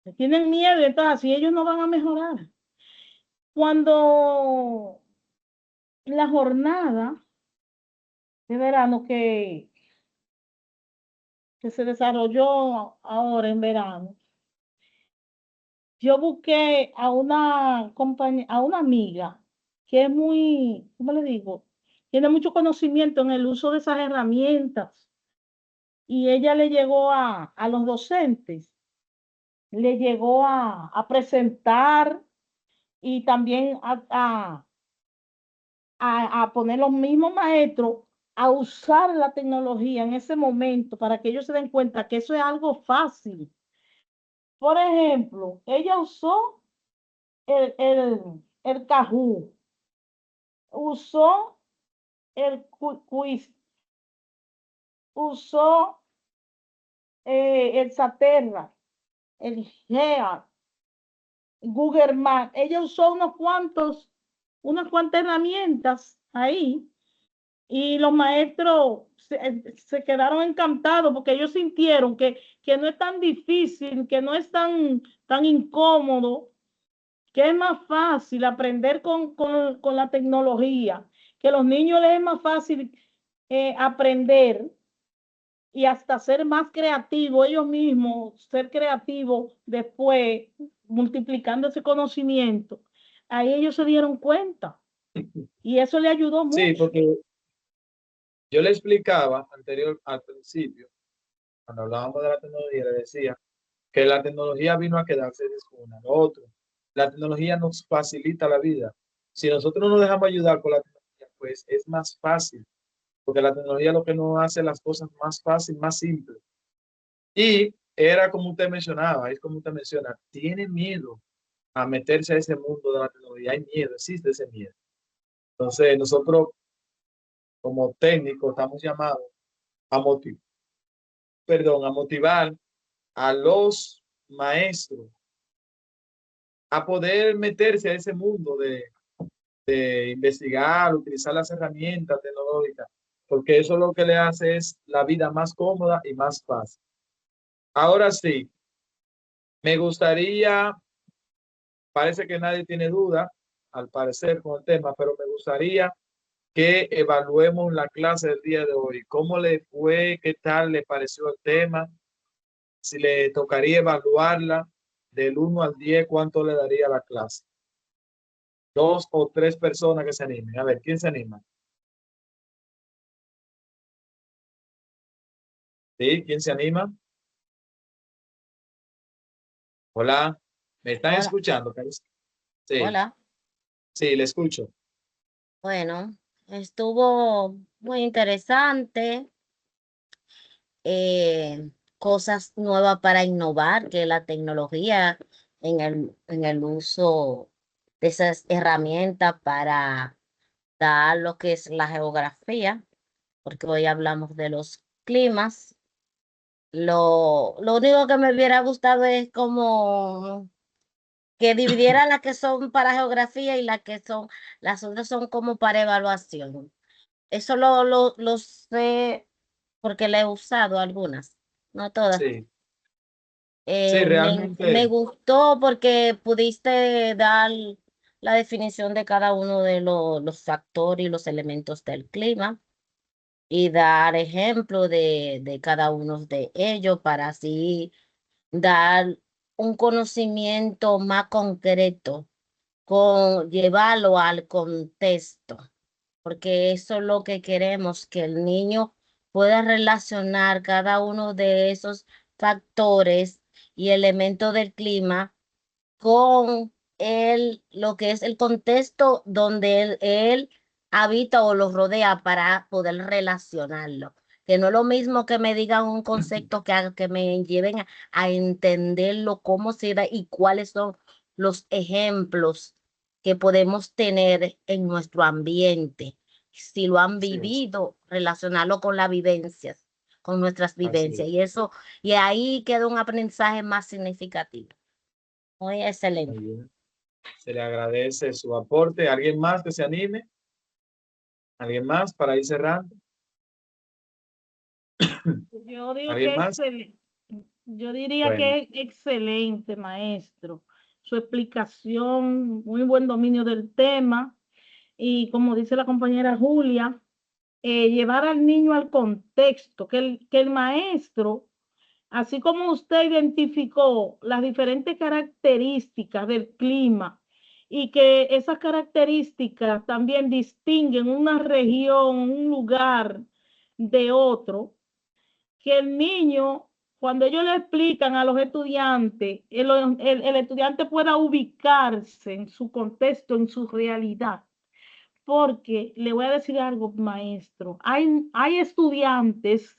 Le tienen miedo, entonces así ellos no van a mejorar. Cuando la jornada de verano que se desarrolló ahora en verano, yo busqué a una amiga que es muy, ¿cómo le digo? Tiene mucho conocimiento en el uso de esas herramientas y ella le llegó a los docentes, le llegó a presentar y también a poner los mismos maestros a usar la tecnología en ese momento para que ellos se den cuenta que eso es algo fácil. Por ejemplo, ella usó el Kahoot, usó el quiz, usó el Saterra, el Gear, Google Maps. Ella usó unas cuantas herramientas ahí y los maestros se quedaron encantados porque ellos sintieron que no es tan difícil, que no es tan incómodo, que es más fácil aprender con la tecnología, que a los niños les es más fácil aprender y hasta ser más creativos ellos mismos, ser creativos después, multiplicando ese conocimiento. Ahí ellos se dieron cuenta y eso le ayudó mucho. Sí, porque yo le explicaba al principio, cuando hablábamos de la tecnología, le decía que la tecnología vino a quedarse, es una. Lo otro, la tecnología nos facilita la vida. Si nosotros no nos dejamos ayudar con la tecnología, pues es más fácil, porque la tecnología lo que nos hace las cosas más fácil, más simple. Y era como usted mencionaba, es como usted menciona, tiene miedo a meterse a ese mundo de la tecnología. Hay miedo, existe ese miedo. Entonces, nosotros como técnicos estamos llamados a motivar a los maestros a poder meterse a ese mundo de investigar, utilizar las herramientas tecnológicas, porque eso lo que le hace es la vida más cómoda y más fácil. Ahora sí, me gustaría, parece que nadie tiene duda, al parecer, con el tema, pero me gustaría que evaluemos la clase del día de hoy. ¿Cómo le fue? ¿Qué tal le pareció el tema? Si le tocaría evaluarla del 1 al 10, ¿cuánto le daría a la clase? 2 o 3 personas que se animen. A ver, ¿quién se anima? ¿Sí? ¿Quién se anima? Hola, ¿me están Hola. escuchando? Sí, Hola. sí, le escucho. Bueno, estuvo muy interesante. Cosas nuevas para innovar, que la tecnología en el uso de esas herramientas para dar lo que es la geografía, porque hoy hablamos de los climas. Lo único que me hubiera gustado es como que dividiera las que son para geografía y las otras son como para evaluación. Eso lo sé porque le he usado algunas, no todas. Sí, sí, Me realmente, gustó porque pudiste dar la definición de cada uno de los factores y los elementos del clima y dar ejemplo de cada uno de ellos para así dar un conocimiento más concreto, llevarlo al contexto, porque eso es lo que queremos, que el niño pueda relacionar cada uno de esos factores y elementos del clima con lo que es el contexto donde él habita o lo rodea para poder relacionarlo. Que no es lo mismo que me digan un concepto que me lleven a entenderlo, cómo se da y cuáles son los ejemplos que podemos tener en nuestro ambiente. Si lo han sí, vivido, relacionarlo con las vivencias, con nuestras así vivencias. es. Y ahí queda un aprendizaje más significativo. Muy Muy excelente. bien. Se le agradece su aporte. ¿Alguien más que se anime? ¿Alguien más para ir cerrando? Yo digo ¿Alguien que más? excelente. Yo diría Bueno, que es excelente, maestro. Su explicación, muy buen dominio del tema. Y como dice la compañera Julia, llevar al niño al contexto, que el maestro, así como usted identificó las diferentes características del clima y que esas características también distinguen una región, un lugar de otro, que el niño, cuando ellos le explican a los estudiantes, el estudiante pueda ubicarse en su contexto, en su realidad. Porque le voy a decir algo, maestro, hay estudiantes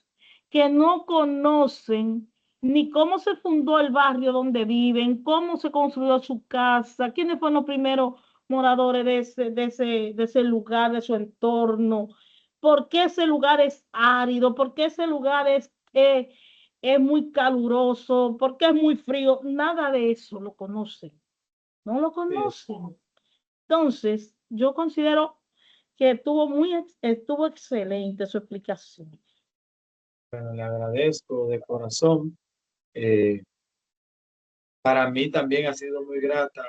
que no conocen ni cómo se fundó el barrio donde viven, cómo se construyó su casa, quiénes fueron los primeros moradores de ese lugar, de su entorno, por qué ese lugar es árido, por qué ese lugar es muy caluroso, por qué es muy frío, nada de eso lo conocen, no lo sí, conocen. Entonces, yo considero que estuvo excelente su explicación. bueno, le agradezco de corazón. Eh, para mí también ha sido muy grata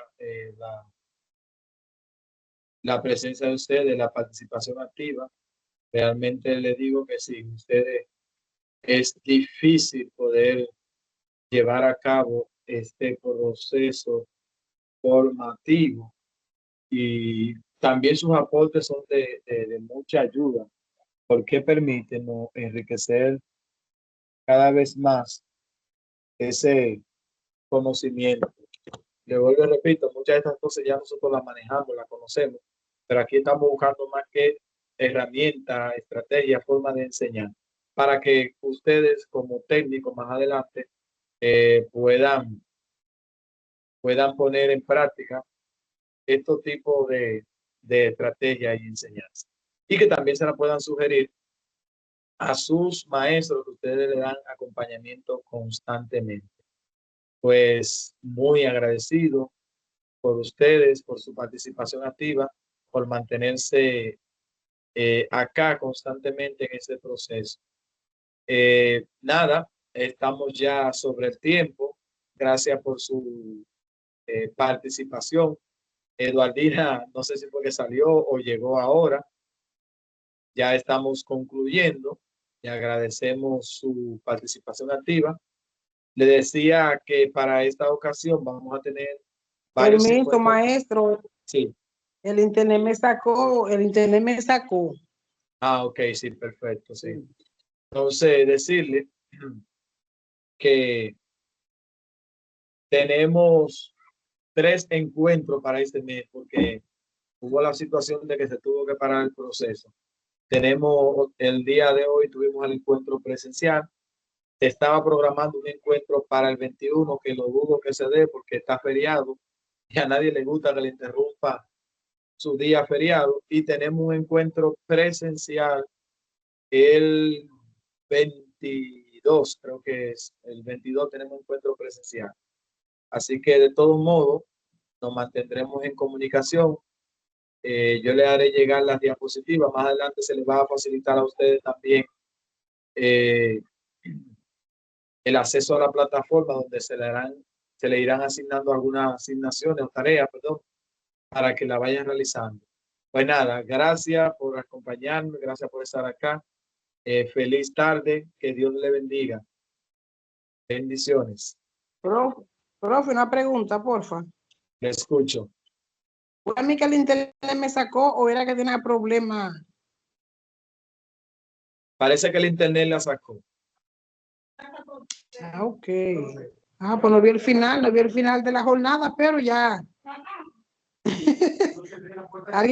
la presencia de ustedes, la participación activa. Realmente les digo que sin ustedes es difícil poder llevar a cabo este proceso formativo y también sus aportes son de mucha ayuda porque permiten, ¿no?, enriquecer cada vez más ese conocimiento. Le vuelvo y repito, muchas de estas cosas ya nosotros las manejamos, las conocemos, pero aquí estamos buscando más que herramientas, estrategias, formas de enseñar, para que ustedes como técnicos más adelante puedan poner en práctica estos tipos de estrategias y enseñanzas. Y que también se la puedan sugerir a sus maestros que ustedes le dan acompañamiento constantemente. Pues muy agradecido por ustedes, por su participación activa, por mantenerse acá constantemente en este proceso. Nada, estamos ya sobre el tiempo. Gracias por su participación. Eduardina, no sé si fue que salió o llegó ahora. Ya estamos concluyendo y agradecemos su participación activa. Le decía que para esta ocasión vamos a tener varios Permiso, encuentros. maestro. Sí. El internet me sacó. Ah, ok, sí, perfecto, sí. Entonces, decirle que tenemos 3 encuentros para este mes porque hubo la situación de que se tuvo que parar el proceso. Tenemos el día de hoy, tuvimos el encuentro presencial. Estaba programando un encuentro para el 21, que lo dudo que se dé porque está feriado y a nadie le gusta que le interrumpa su día feriado. Y tenemos un encuentro presencial el 22, creo que es el 22 tenemos un encuentro presencial. Así que de todo modo nos mantendremos en comunicación. Yo le haré llegar las diapositivas. Más adelante se les va a facilitar a ustedes también el acceso a la plataforma donde se le irán asignando algunas asignaciones o tareas, perdón, para que la vayan realizando. Pues nada, gracias por acompañarme, gracias por estar acá. Feliz tarde, que Dios le bendiga. Bendiciones. Profe, una pregunta, porfa. Le escucho. ¿Fue a mí que el internet me sacó o era que tenía problema? Parece que el internet la sacó. Ah, ok. Ah, pues no vi el final de la jornada, pero ya. Alguien